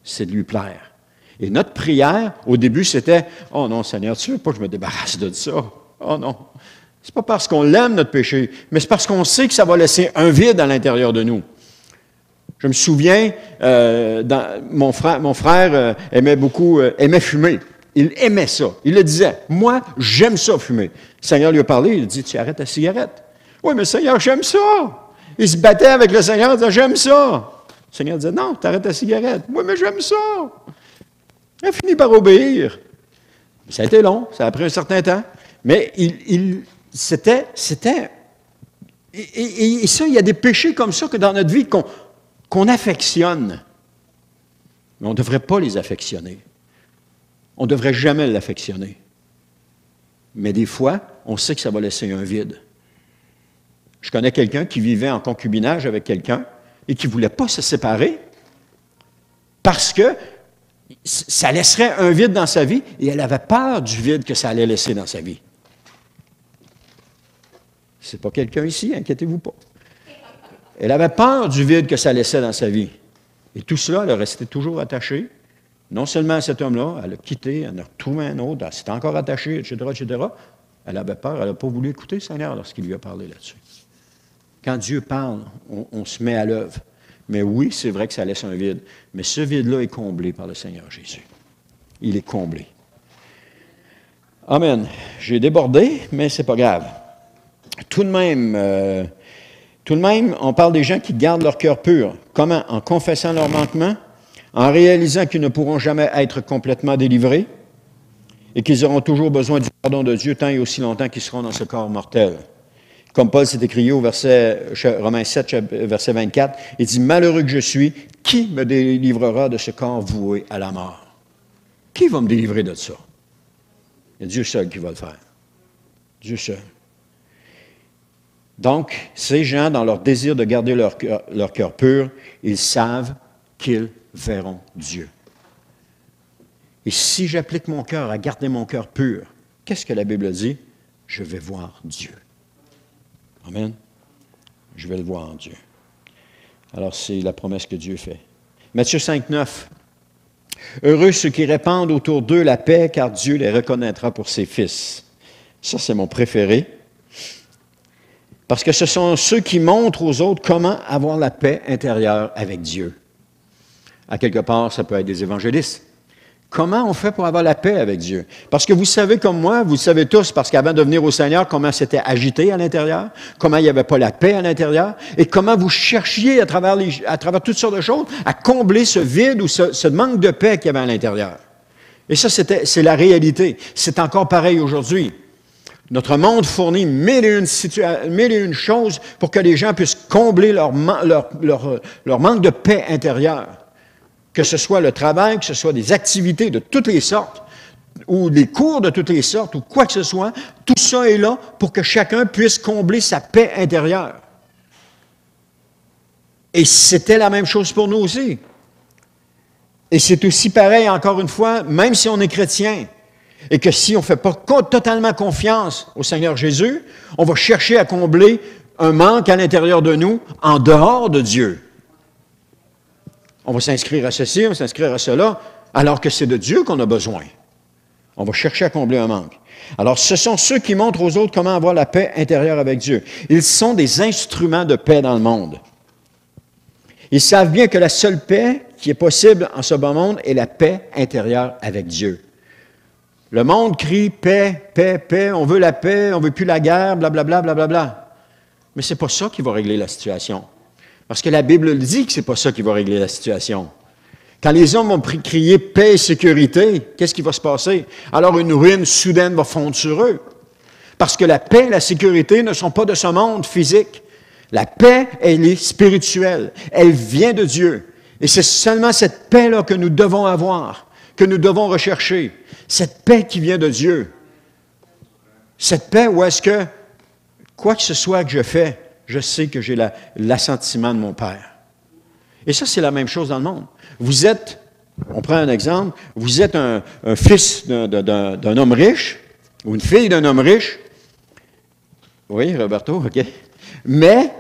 c'est de lui plaire. Et notre prière, au début, c'était « Oh non, Seigneur, tu ne veux pas que je me débarrasse de ça? Oh non! » C'est pas parce qu'on l'aime, notre péché, mais c'est parce qu'on sait que ça va laisser un vide à l'intérieur de nous. Je me souviens, mon frère aimait fumer. Il aimait ça. Il le disait. Moi, j'aime ça, fumer. Le Seigneur lui a parlé, il a dit, tu arrêtes ta cigarette. Oui, mais Seigneur, j'aime ça. Il se battait avec le Seigneur, il disait, j'aime ça. Le Seigneur disait, non, tu arrêtes ta cigarette. Oui, mais j'aime ça. Il a fini par obéir. Ça a été long, ça a pris un certain temps. Mais c'était et ça, il y a des péchés comme ça que dans notre vie qu'on affectionne. Mais on ne devrait pas les affectionner. On ne devrait jamais l'affectionner. Mais des fois, on sait que ça va laisser un vide. Je connais quelqu'un qui vivait en concubinage avec quelqu'un et qui ne voulait pas se séparer parce que ça laisserait un vide dans sa vie et elle avait peur du vide que ça allait laisser dans sa vie. Ce n'est pas quelqu'un ici, inquiétez-vous pas. Elle avait peur du vide que ça laissait dans sa vie. Et tout cela, elle est restée toujours attachée, non seulement à cet homme-là, elle a quitté, elle en a retrouvé un autre, elle s'est encore attachée, etc., etc. Elle avait peur, elle n'a pas voulu écouter le Seigneur lorsqu'il lui a parlé là-dessus. Quand Dieu parle, on se met à l'œuvre. Mais oui, c'est vrai que ça laisse un vide. Mais ce vide-là est comblé par le Seigneur Jésus. Il est comblé. Amen. J'ai débordé, mais ce n'est pas grave. Tout de même, on parle des gens qui gardent leur cœur pur. Comment? En confessant leurs manquements, en réalisant qu'ils ne pourront jamais être complètement délivrés et qu'ils auront toujours besoin du pardon de Dieu tant et aussi longtemps qu'ils seront dans ce corps mortel. Comme Paul s'est écrié au Romains 7, verset 24, il dit « Malheureux que je suis, qui me délivrera de ce corps voué à la mort? » Qui va me délivrer de ça? Il y a Dieu seul qui va le faire. Dieu seul. Donc, ces gens, dans leur désir de garder leur cœur pur, ils savent qu'ils verront Dieu. Et si j'applique mon cœur à garder mon cœur pur, qu'est-ce que la Bible dit? Je vais voir Dieu. Amen. Je vais le voir en Dieu. Alors, c'est la promesse que Dieu fait. Matthieu 5, 9. Heureux ceux qui répandent autour d'eux la paix, car Dieu les reconnaîtra pour ses fils. Ça, c'est mon préféré. Parce que ce sont ceux qui montrent aux autres comment avoir la paix intérieure avec Dieu. À quelque part, ça peut être des évangélistes. Comment on fait pour avoir la paix avec Dieu? Parce que vous savez comme moi, vous le savez tous, parce qu'avant de venir au Seigneur, comment c'était agité à l'intérieur, comment il n'y avait pas la paix à l'intérieur, et comment vous cherchiez à travers toutes sortes de choses à combler ce vide ou ce manque de paix qu'il y avait à l'intérieur. Et ça, c'est la réalité. C'est encore pareil aujourd'hui. Notre monde fournit mille et une choses pour que les gens puissent combler leur manque de paix intérieure. Que ce soit le travail, que ce soit des activités de toutes les sortes, ou des cours de toutes les sortes, ou quoi que ce soit, tout ça est là pour que chacun puisse combler sa paix intérieure. Et c'était la même chose pour nous aussi. Et c'est aussi pareil, encore une fois, même si on est chrétien, et que si on ne fait pas totalement confiance au Seigneur Jésus, on va chercher à combler un manque à l'intérieur de nous, en dehors de Dieu. On va s'inscrire à ceci, on va s'inscrire à cela, alors que c'est de Dieu qu'on a besoin. On va chercher à combler un manque. Alors, ce sont ceux qui montrent aux autres comment avoir la paix intérieure avec Dieu. Ils sont des instruments de paix dans le monde. Ils savent bien que la seule paix qui est possible en ce bas monde est la paix intérieure avec Dieu. Le monde crie paix, paix, paix, on veut la paix, on ne veut plus la guerre, blablabla, blablabla. Mais ce n'est pas ça qui va régler la situation. Parce que la Bible le dit que ce n'est pas ça qui va régler la situation. Quand les hommes vont crier paix et sécurité, qu'est-ce qui va se passer? Alors une ruine soudaine va fondre sur eux. Parce que la paix et la sécurité ne sont pas de ce monde physique. La paix, elle est spirituelle. Elle vient de Dieu. Et c'est seulement cette paix-là que nous devons avoir, que nous devons rechercher. Cette paix qui vient de Dieu. Cette paix où est-ce que, quoi que ce soit que je fais, je sais que j'ai l'assentiment de mon Père. Et ça, c'est la même chose dans le monde. Vous êtes, on prend un exemple, vous êtes un fils d'un homme riche, ou une fille d'un homme riche. Oui, Roberto, OK. Mais,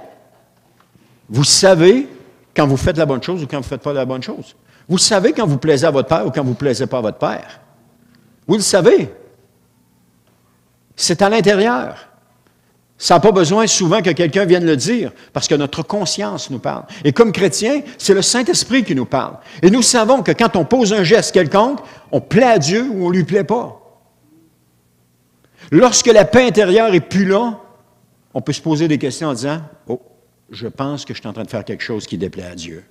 vous savez quand vous faites la bonne chose ou quand vous ne faites pas la bonne chose. Vous le savez quand vous plaisez à votre père ou quand vous ne plaisez pas à votre père. Vous le savez. C'est à l'intérieur. Ça n'a pas besoin souvent que quelqu'un vienne le dire, parce que notre conscience nous parle. Et comme chrétiens, c'est le Saint-Esprit qui nous parle. Et nous savons que quand on pose un geste quelconque, on plaît à Dieu ou on ne lui plaît pas. Lorsque la paix intérieure n'est plus là, on peut se poser des questions en disant « Oh, je pense que je suis en train de faire quelque chose qui déplaît à Dieu. »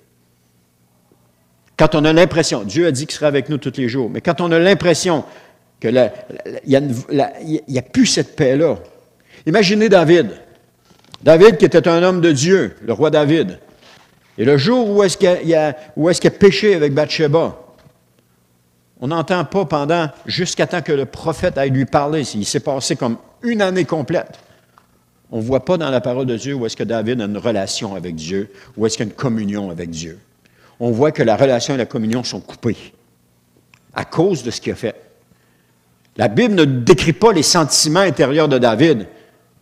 Quand on a l'impression, Dieu a dit qu'il serait avec nous tous les jours, mais quand on a l'impression qu'il n'y a plus cette paix-là, imaginez David. David qui était un homme de Dieu, le roi David. Et le jour où est-ce qu'il a péché avec Bathsheba, on n'entend pas jusqu'à temps que le prophète aille lui parler. Il s'est passé comme une année complète. On ne voit pas dans la parole de Dieu où est-ce que David a une relation avec Dieu, où est-ce qu'il y a une communion avec Dieu. On voit que la relation et la communion sont coupées à cause de ce qu'il a fait. La Bible ne décrit pas les sentiments intérieurs de David,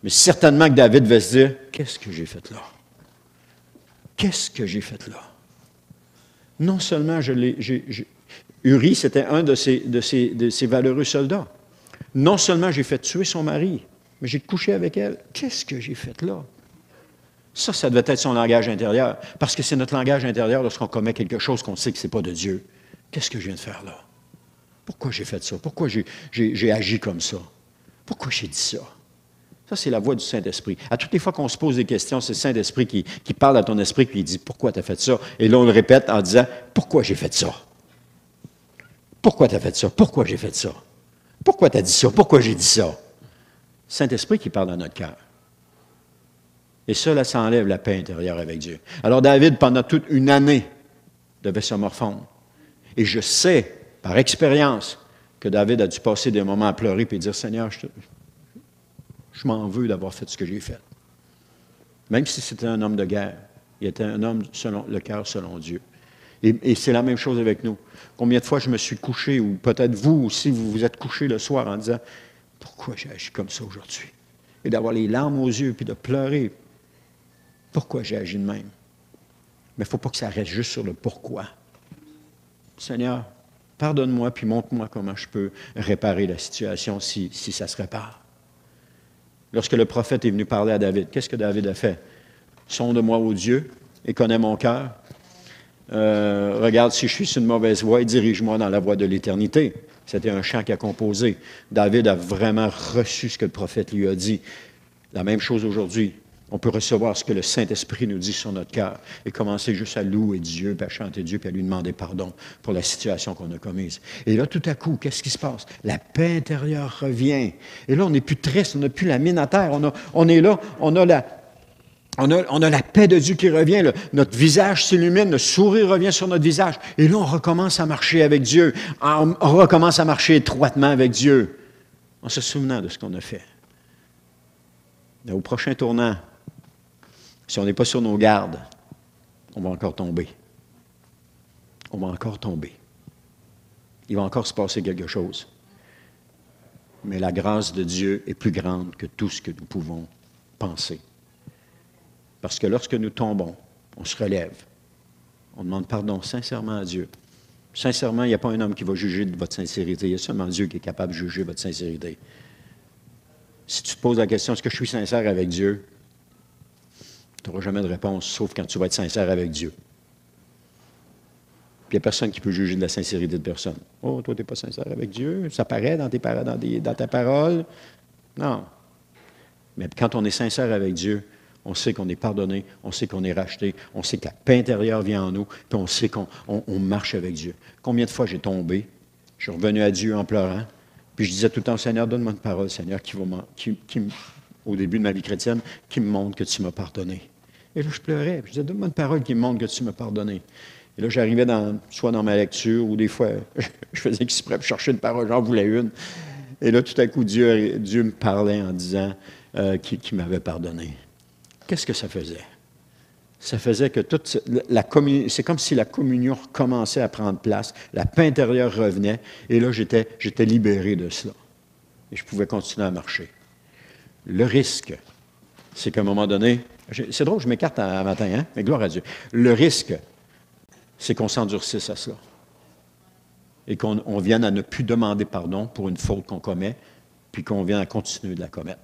mais certainement que David va se dire, qu'est-ce que j'ai fait là? Qu'est-ce que j'ai fait là? Non seulement Uri, c'était un de ces valeureux soldats. Non seulement j'ai fait tuer son mari, mais j'ai couché avec elle. Qu'est-ce que j'ai fait là? Ça devait être son langage intérieur, parce que c'est notre langage intérieur lorsqu'on commet quelque chose qu'on sait que ce n'est pas de Dieu. Qu'est-ce que je viens de faire là? Pourquoi j'ai fait ça? Pourquoi j'ai agi comme ça? Pourquoi j'ai dit ça? Ça, c'est la voix du Saint-Esprit. À toutes les fois qu'on se pose des questions, c'est le Saint-Esprit qui parle à ton esprit et il dit « Pourquoi tu as fait ça? » Et là, on le répète en disant « Pourquoi j'ai fait ça? Pourquoi tu as fait ça? Pourquoi j'ai fait ça? Pourquoi tu as dit ça? Pourquoi j'ai dit ça? » Saint-Esprit qui parle dans notre cœur. Et ça, là, ça enlève la paix intérieure avec Dieu. Alors David, pendant toute une année, devait se morfondre. Et je sais, par expérience, que David a dû passer des moments à pleurer et dire « Seigneur, je m'en veux d'avoir fait ce que j'ai fait. » Même si c'était un homme de guerre, il était un homme selon le cœur selon Dieu. Et c'est la même chose avec nous. Combien de fois je me suis couché, ou peut-être vous aussi, vous vous êtes couché le soir en disant « Pourquoi j'ai agi comme ça aujourd'hui? » Et d'avoir les larmes aux yeux, puis de pleurer. Pourquoi j'ai agi de même? Mais il ne faut pas que ça reste juste sur le pourquoi. Seigneur, pardonne-moi, puis montre-moi comment je peux réparer la situation si ça se répare. Lorsque le prophète est venu parler à David, qu'est-ce que David a fait? Sonde-moi, ô Dieu, et connais mon cœur. Regarde si je suis sur une mauvaise voie et dirige-moi dans la voie de l'éternité. C'était un chant qu'il a composé. David a vraiment reçu ce que le prophète lui a dit. La même chose aujourd'hui. On peut recevoir ce que le Saint-Esprit nous dit sur notre cœur et commencer juste à louer Dieu, puis à chanter Dieu, puis à lui demander pardon pour la situation qu'on a commise. Et là, tout à coup, qu'est-ce qui se passe? La paix intérieure revient. Et là, on n'est plus triste, on n'a plus la mine à terre. On est là, on a la paix de Dieu qui revient. Notre visage s'illumine, le sourire revient sur notre visage. Et là, on recommence à marcher avec Dieu. On recommence à marcher étroitement avec Dieu, en se souvenant de ce qu'on a fait. Au prochain tournant, si on n'est pas sur nos gardes, on va encore tomber. On va encore tomber. Il va encore se passer quelque chose. Mais la grâce de Dieu est plus grande que tout ce que nous pouvons penser. Parce que lorsque nous tombons, on se relève. On demande pardon sincèrement à Dieu. Sincèrement, il n'y a pas un homme qui va juger de votre sincérité. Il y a seulement Dieu qui est capable de juger votre sincérité. Si tu te poses la question, est-ce que je suis sincère avec Dieu? Tu n'auras jamais de réponse, sauf quand tu vas être sincère avec Dieu. Puis il n'y a personne qui peut juger de la sincérité de personne. Oh, toi, tu n'es pas sincère avec Dieu? Ça paraît dans ta parole? Non. Mais quand on est sincère avec Dieu, on sait qu'on est pardonné, on sait qu'on est racheté, on sait que la paix intérieure vient en nous, puis on sait qu'on marche avec Dieu. Combien de fois j'ai tombé? Je suis revenu à Dieu en pleurant, puis je disais tout le temps, Seigneur, donne-moi une parole, Seigneur, au début de ma vie chrétienne, qui me montre que tu m'as pardonné. Et là, je pleurais, puis je disais, donne-moi une parole qui me montre que tu m'as pardonné. Et là, j'arrivais soit dans ma lecture, ou des fois, je faisais exprès pour chercher une parole, j'en voulais une. Et là, tout à coup, Dieu me parlait en disant qu'il m'avait pardonné. Qu'est-ce que ça faisait? Ça faisait que c'est comme si la communion recommençait à prendre place, la paix intérieure revenait, et là, j'étais libéré de cela. Et je pouvais continuer à marcher. Le risque, c'est qu'à un moment donné, C'est drôle, je m'écarte un matin, hein? Mais gloire à Dieu. Le risque, c'est qu'on s'endurcisse à cela. Et qu'on vienne à ne plus demander pardon pour une faute qu'on commet, puis qu'on vienne à continuer de la commettre.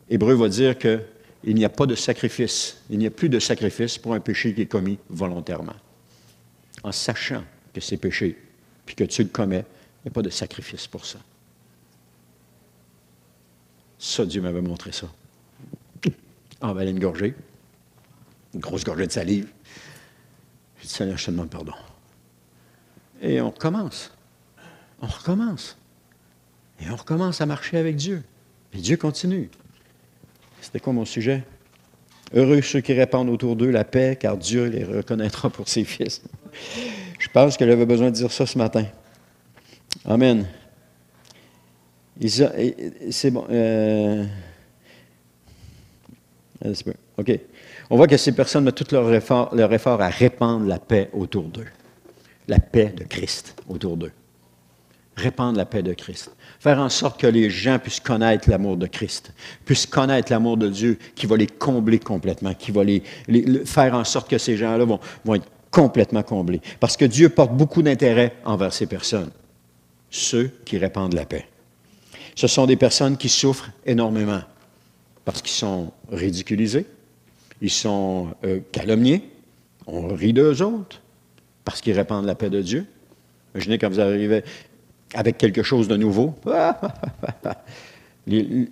Hébreu va dire qu'il n'y a pas de sacrifice, il n'y a plus de sacrifice pour un péché qui est commis volontairement. En sachant que c'est péché, puis que tu le commets, il n'y a pas de sacrifice pour ça. Ça, Dieu m'avait montré ça. En valait une gorgée, une grosse gorgée de salive. J'ai dit, Seigneur, je te demande pardon. Et on recommence. On recommence. Et on recommence à marcher avec Dieu. Et Dieu continue. C'était quoi mon sujet? Heureux ceux qui répandent autour d'eux la paix, car Dieu les reconnaîtra pour ses fils. Je pense qu'elle avait besoin de dire ça ce matin. Amen. C'est bon. OK. On voit que ces personnes mettent tout leur effort à répandre la paix autour d'eux. La paix de Christ autour d'eux. Répandre la paix de Christ. Faire en sorte que les gens puissent connaître l'amour de Christ, puissent connaître l'amour de Dieu qui va les combler complètement, qui va faire en sorte que ces gens-là vont être complètement comblés. Parce que Dieu porte beaucoup d'intérêt envers ces personnes, ceux qui répandent la paix. Ce sont des personnes qui souffrent énormément parce qu'ils sont ridiculisés, ils sont calomniés, on rit d'eux autres parce qu'ils répandent la paix de Dieu. Imaginez quand vous arrivez avec quelque chose de nouveau. Une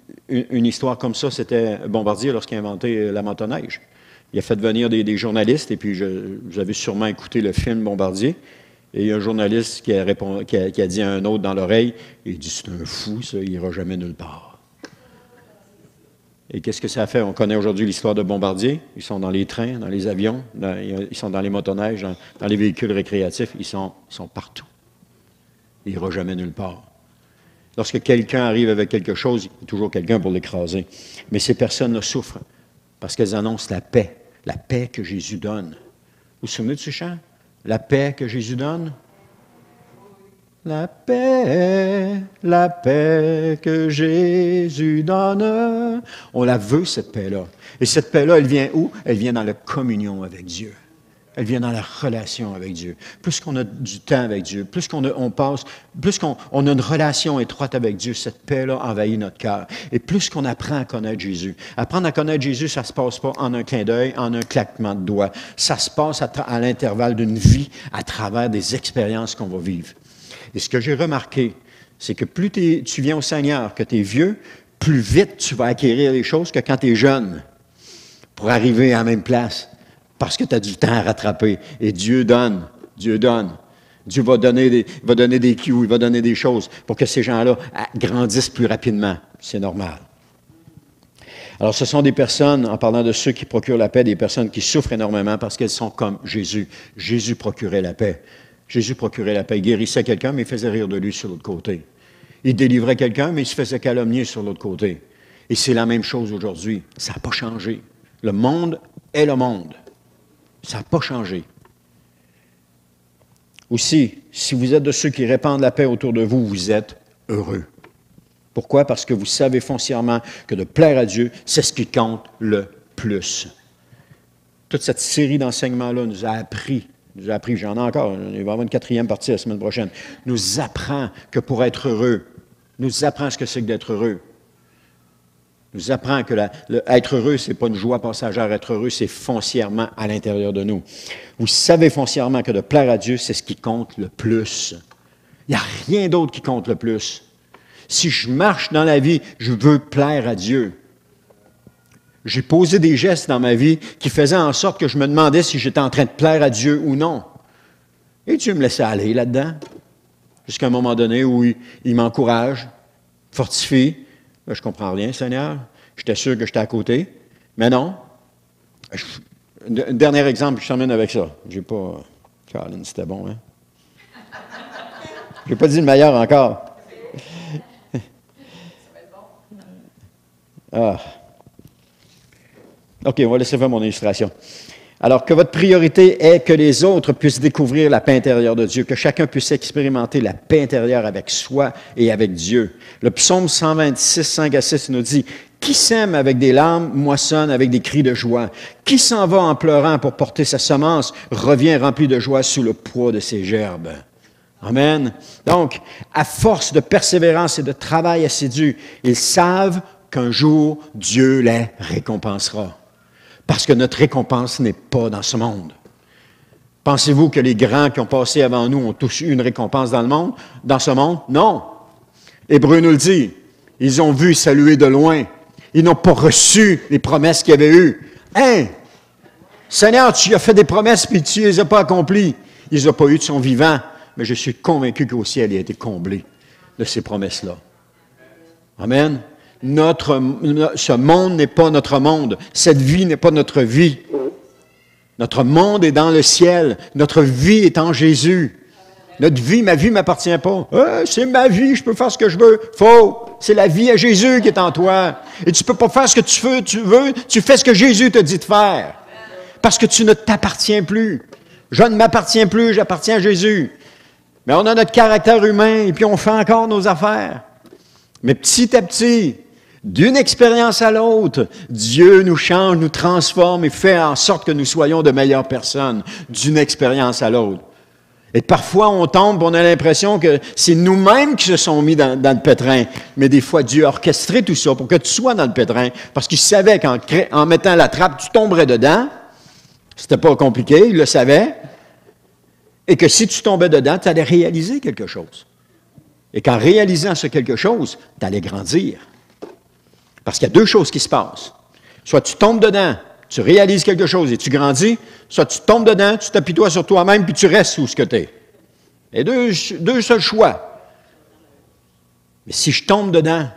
histoire comme ça, c'était Bombardier lorsqu'il a inventé la motoneige. Il a fait venir des journalistes, et puis vous avez sûrement écouté le film Bombardier, et il y a un journaliste qui a dit à un autre dans l'oreille, il dit, c'est un fou, ça, il n'ira jamais nulle part. Et qu'est-ce que ça a fait? On connaît aujourd'hui l'histoire de Bombardier. Ils sont dans les trains, dans les avions, ils sont dans les motoneiges, dans les véhicules récréatifs, ils sont partout. Il n'ira jamais nulle part. Lorsque quelqu'un arrive avec quelque chose, il y a toujours quelqu'un pour l'écraser. Mais ces personnes-là souffrent parce qu'elles annoncent la paix que Jésus donne. Vous vous souvenez de ce chant? La paix que Jésus donne? La paix que Jésus donne. On la veut, cette paix-là. Et cette paix-là, elle vient où? Elle vient dans la communion avec Dieu. Elle vient dans la relation avec Dieu. Plus qu'on a du temps avec Dieu, plus qu'on a une relation étroite avec Dieu, cette paix-là envahit notre cœur. Et plus qu'on apprend à connaître Jésus. Apprendre à connaître Jésus, ça ne se passe pas en un clin d'œil, en un claquement de doigts. Ça se passe à l'intervalle d'une vie, à travers des expériences qu'on va vivre. Et ce que j'ai remarqué, c'est que plus tu viens au Seigneur, que tu es vieux, plus vite tu vas acquérir les choses que quand tu es jeune, pour arriver à la même place. Parce que tu as du temps à rattraper. Et Dieu donne. Dieu donne. Dieu va donner des cues, il va donner des choses pour que ces gens-là grandissent plus rapidement. C'est normal. Alors, ce sont des personnes, en parlant de ceux qui procurent la paix, des personnes qui souffrent énormément parce qu'elles sont comme Jésus. Jésus procurait la paix. Jésus procurait la paix. Il guérissait quelqu'un, mais il faisait rire de lui sur l'autre côté. Il délivrait quelqu'un, mais il se faisait calomnier sur l'autre côté. Et c'est la même chose aujourd'hui. Ça n'a pas changé. Le monde est le monde. Ça n'a pas changé. Aussi, si vous êtes de ceux qui répandent la paix autour de vous, vous êtes heureux. Pourquoi? Parce que vous savez foncièrement que de plaire à Dieu, c'est ce qui compte le plus. Toute cette série d'enseignements-là nous a appris, j'en ai encore, il va y avoir une 4e partie la semaine prochaine, nous apprend que pour être heureux, nous apprend ce que c'est que d'être heureux. Nous apprend que être heureux, ce n'est pas une joie passagère. Être heureux, c'est foncièrement à l'intérieur de nous. Vous savez foncièrement que de plaire à Dieu, c'est ce qui compte le plus. Il n'y a rien d'autre qui compte le plus. Si je marche dans la vie, je veux plaire à Dieu. J'ai posé des gestes dans ma vie qui faisaient en sorte que je me demandais si j'étais en train de plaire à Dieu ou non. Et Dieu me laissait aller là-dedans. Jusqu'à un moment donné où il m'encourage, fortifie. Là, je ne comprends rien, Seigneur. J'étais sûr que j'étais à côté. Mais non. Un dernier exemple, je termine avec ça. J'ai pas... Caroline, c'était bon, hein? Je n'ai pas dit le meilleur encore. Ah. OK, on va laisser faire mon illustration. Alors, que votre priorité est que les autres puissent découvrir la paix intérieure de Dieu, que chacun puisse expérimenter la paix intérieure avec soi et avec Dieu. Le psaume 126, 5 à 6 nous dit « Qui sème avec des larmes moissonne avec des cris de joie. Qui s'en va en pleurant pour porter sa semence revient rempli de joie sous le poids de ses gerbes. Amen. Donc, à force de persévérance et de travail assidu, ils savent qu'un jour, Dieu les récompensera. Parce que notre récompense n'est pas dans ce monde. Pensez-vous que les grands qui ont passé avant nous ont tous eu une récompense dans ce monde? Non. Hébreu nous le dit. Ils ont vu saluer de loin. Ils n'ont pas reçu les promesses qu'il y avait eues. Hein? Seigneur, tu as fait des promesses puis tu ne les as pas accomplies. Il ne les a pas eues de son vivant. Mais je suis convaincu qu'au ciel, il a été comblé de ces promesses-là. Amen. Ce monde n'est pas notre monde. Cette vie n'est pas notre vie. Notre monde est dans le ciel. Notre vie est en Jésus. Notre vie, ma vie ne m'appartient pas. C'est ma vie, je peux faire ce que je veux. Faux. C'est la vie à Jésus qui est en toi. Et tu ne peux pas faire ce que tu veux. Tu fais ce que Jésus te dit de faire. Parce que tu ne t'appartiens plus. Je ne m'appartiens plus, j'appartiens à Jésus. Mais on a notre caractère humain et puis on fait encore nos affaires. Mais petit à petit, d'une expérience à l'autre, Dieu nous change, nous transforme et fait en sorte que nous soyons de meilleures personnes d'une expérience à l'autre. Et parfois, on tombe, on a l'impression que c'est nous-mêmes qui se sont mis dans le pétrin. Mais des fois, Dieu a orchestré tout ça pour que tu sois dans le pétrin. Parce qu'il savait qu'en mettant la trappe, tu tomberais dedans. C'était pas compliqué, il le savait. Et que si tu tombais dedans, tu allais réaliser quelque chose. Et qu'en réalisant ce quelque chose, tu allais grandir. Parce qu'il y a deux choses qui se passent. Soit tu tombes dedans, tu réalises quelque chose et tu grandis, soit tu tombes dedans, tu t'apitoies sur toi-même, puis tu restes où ce que tu es. Et deux seuls choix. Mais si je tombe dedans,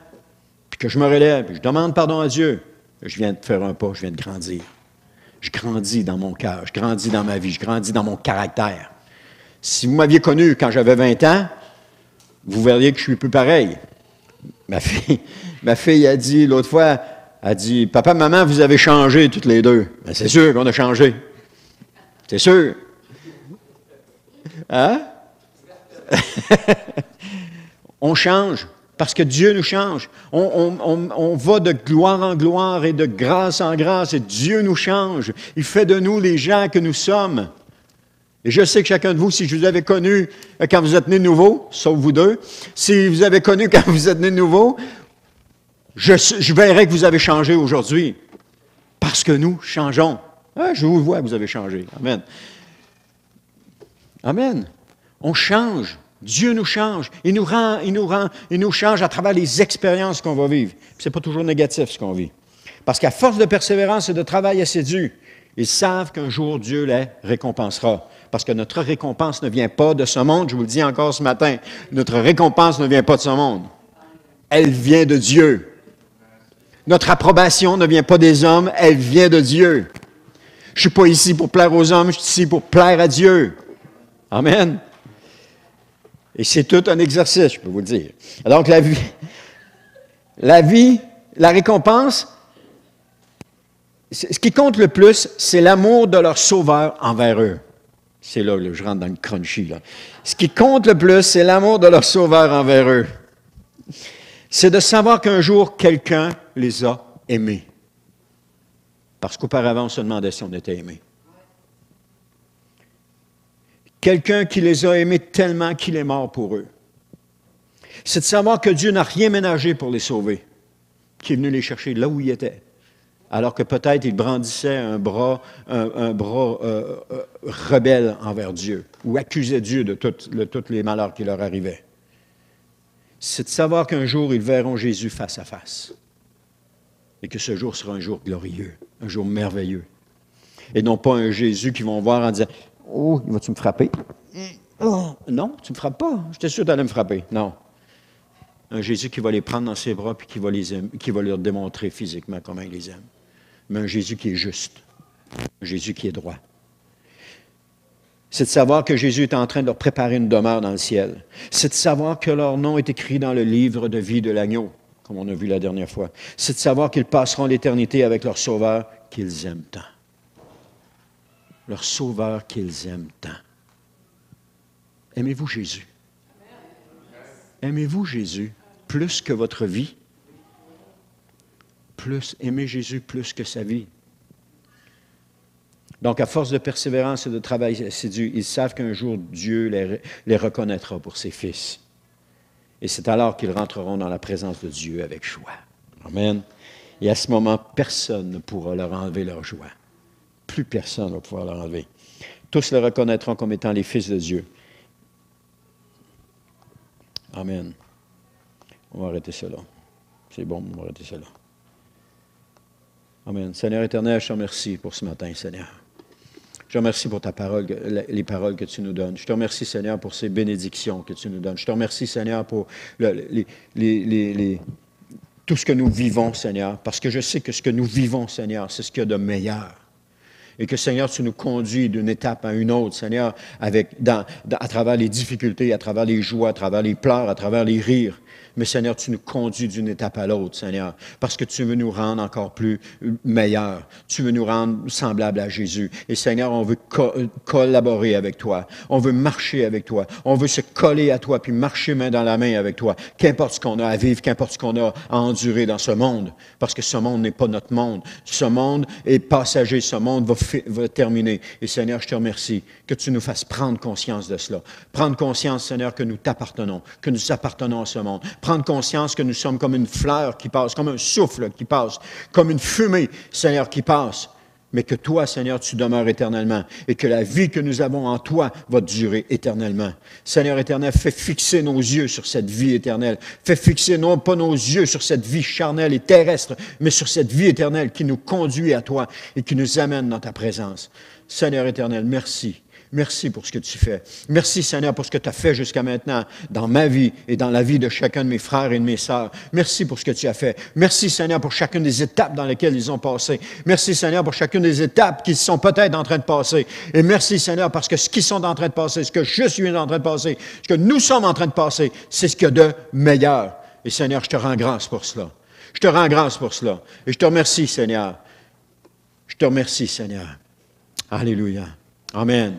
puis que je me relève, puis je demande pardon à Dieu, je viens de faire un pas, je viens de grandir. Je grandis dans mon cœur, je grandis dans ma vie, je grandis dans mon caractère. Si vous m'aviez connu quand j'avais 20 ans, vous verriez que je suis plus pareil. Ma fille a dit l'autre fois, elle dit, « Papa, maman, vous avez changé toutes les deux. » Ben, c'est sûr qu'on a changé. C'est sûr. Hein? On change parce que Dieu nous change. On va de gloire en gloire et de grâce en grâce et Dieu nous change. Il fait de nous les gens que nous sommes. Et je sais que chacun de vous, si je vous avais connu quand vous êtes nés de nouveau, sauf vous deux, si vous avez connu quand vous êtes nés de nouveau, je verrai que vous avez changé aujourd'hui. Parce que nous changeons. Ah, je vous vois, vous avez changé. Amen. Amen. On change. Dieu nous change. Il nous change à travers les expériences qu'on va vivre. Ce n'est pas toujours négatif ce qu'on vit. Parce qu'à force de persévérance et de travail assidu, ils savent qu'un jour Dieu les récompensera. Parce que notre récompense ne vient pas de ce monde, je vous le dis encore ce matin, notre récompense ne vient pas de ce monde. Elle vient de Dieu. Notre approbation ne vient pas des hommes, elle vient de Dieu. Je ne suis pas ici pour plaire aux hommes, je suis ici pour plaire à Dieu. Amen. Et c'est tout un exercice, je peux vous le dire. Donc la vie, la récompense, ce qui compte le plus, c'est l'amour de leur sauveur envers eux. C'est là que je rentre dans le crunchy. Là. Ce qui compte le plus, c'est l'amour de leur sauveur envers eux. C'est de savoir qu'un jour, quelqu'un les a aimés. Parce qu'auparavant, on se demandait si on était aimés. Quelqu'un qui les a aimés tellement qu'il est mort pour eux. C'est de savoir que Dieu n'a rien ménagé pour les sauver, qu'il est venu les chercher là où ils étaient. Alors que peut-être il brandissait un bras rebelle envers Dieu, ou accusait Dieu de tous les malheurs qui leur arrivaient. C'est de savoir qu'un jour, ils verront Jésus face à face. Et que ce jour sera un jour glorieux, un jour merveilleux. Et non pas un Jésus qu'ils vont voir en disant « Oh, vas-tu me frapper? Oh, non, tu ne me frappes pas. J'étais sûr que tu allais me frapper. » Non. Un Jésus qui va les prendre dans ses bras puis qui va leur démontrer physiquement comment il les aime. Mais un Jésus qui est juste, un Jésus qui est droit. C'est de savoir que Jésus est en train de leur préparer une demeure dans le ciel. C'est de savoir que leur nom est écrit dans le livre de vie de l'agneau, comme on a vu la dernière fois. C'est de savoir qu'ils passeront l'éternité avec leur Sauveur qu'ils aiment tant. Leur Sauveur qu'ils aiment tant. Aimez-vous Jésus? Aimez-vous Jésus plus que votre vie? plus, aimer Jésus plus que sa vie. Donc, à force de persévérance et de travail assidu, ils savent qu'un jour, Dieu les reconnaîtra pour ses fils. Et c'est alors qu'ils rentreront dans la présence de Dieu avec joie. Amen. Et à ce moment, personne ne pourra leur enlever leur joie. Plus personne ne va pouvoir leur enlever. Tous le reconnaîtront comme étant les fils de Dieu. Amen. On va arrêter ça là. C'est bon, on va arrêter ça là. Amen. Seigneur éternel, je te remercie pour ce matin, Seigneur. Je te remercie pour ta parole, les paroles que tu nous donnes. Je te remercie, Seigneur, pour ces bénédictions que tu nous donnes. Je te remercie, Seigneur, pour tout ce que nous vivons, Seigneur, parce que je sais que ce que nous vivons, Seigneur, c'est ce qu'il y a de meilleur. Et que, Seigneur, tu nous conduis d'une étape à une autre, Seigneur, à travers les difficultés, à travers les joies, à travers les pleurs, à travers les rires. Mais, Seigneur, tu nous conduis d'une étape à l'autre, Seigneur, parce que tu veux nous rendre encore plus meilleurs. Tu veux nous rendre semblables à Jésus. Et, Seigneur, on veut collaborer avec toi. On veut marcher avec toi. On veut se coller à toi puis marcher main dans la main avec toi. Qu'importe ce qu'on a à vivre, qu'importe ce qu'on a à endurer dans ce monde, parce que ce monde n'est pas notre monde. Ce monde est passager. Ce monde va terminer. Et, Seigneur, je te remercie que tu nous fasses prendre conscience de cela. Prendre conscience, Seigneur, que nous t'appartenons, que nous appartenons à ce monde. Prendre conscience que nous sommes comme une fleur qui passe, comme un souffle qui passe, comme une fumée, Seigneur, qui passe. Mais que toi, Seigneur, tu demeures éternellement et que la vie que nous avons en toi va durer éternellement. Seigneur éternel, fais fixer nos yeux sur cette vie éternelle. Fais fixer non pas nos yeux sur cette vie charnelle et terrestre, mais sur cette vie éternelle qui nous conduit à toi et qui nous amène dans ta présence. Seigneur éternel, merci. Merci pour ce que tu fais. Merci, Seigneur, pour ce que tu as fait jusqu'à maintenant dans ma vie et dans la vie de chacun de mes frères et de mes sœurs. Merci pour ce que tu as fait. Merci, Seigneur, pour chacune des étapes dans lesquelles ils ont passé. Merci, Seigneur, pour chacune des étapes qu'ils sont peut-être en train de passer. Et merci, Seigneur, parce que ce qu'ils sont en train de passer, ce que je suis en train de passer, ce que nous sommes en train de passer, c'est ce qu'il y a de meilleur. Et, Seigneur, je te rends grâce pour cela. Je te rends grâce pour cela. Et je te remercie, Seigneur. Je te remercie, Seigneur. Alléluia. Amen.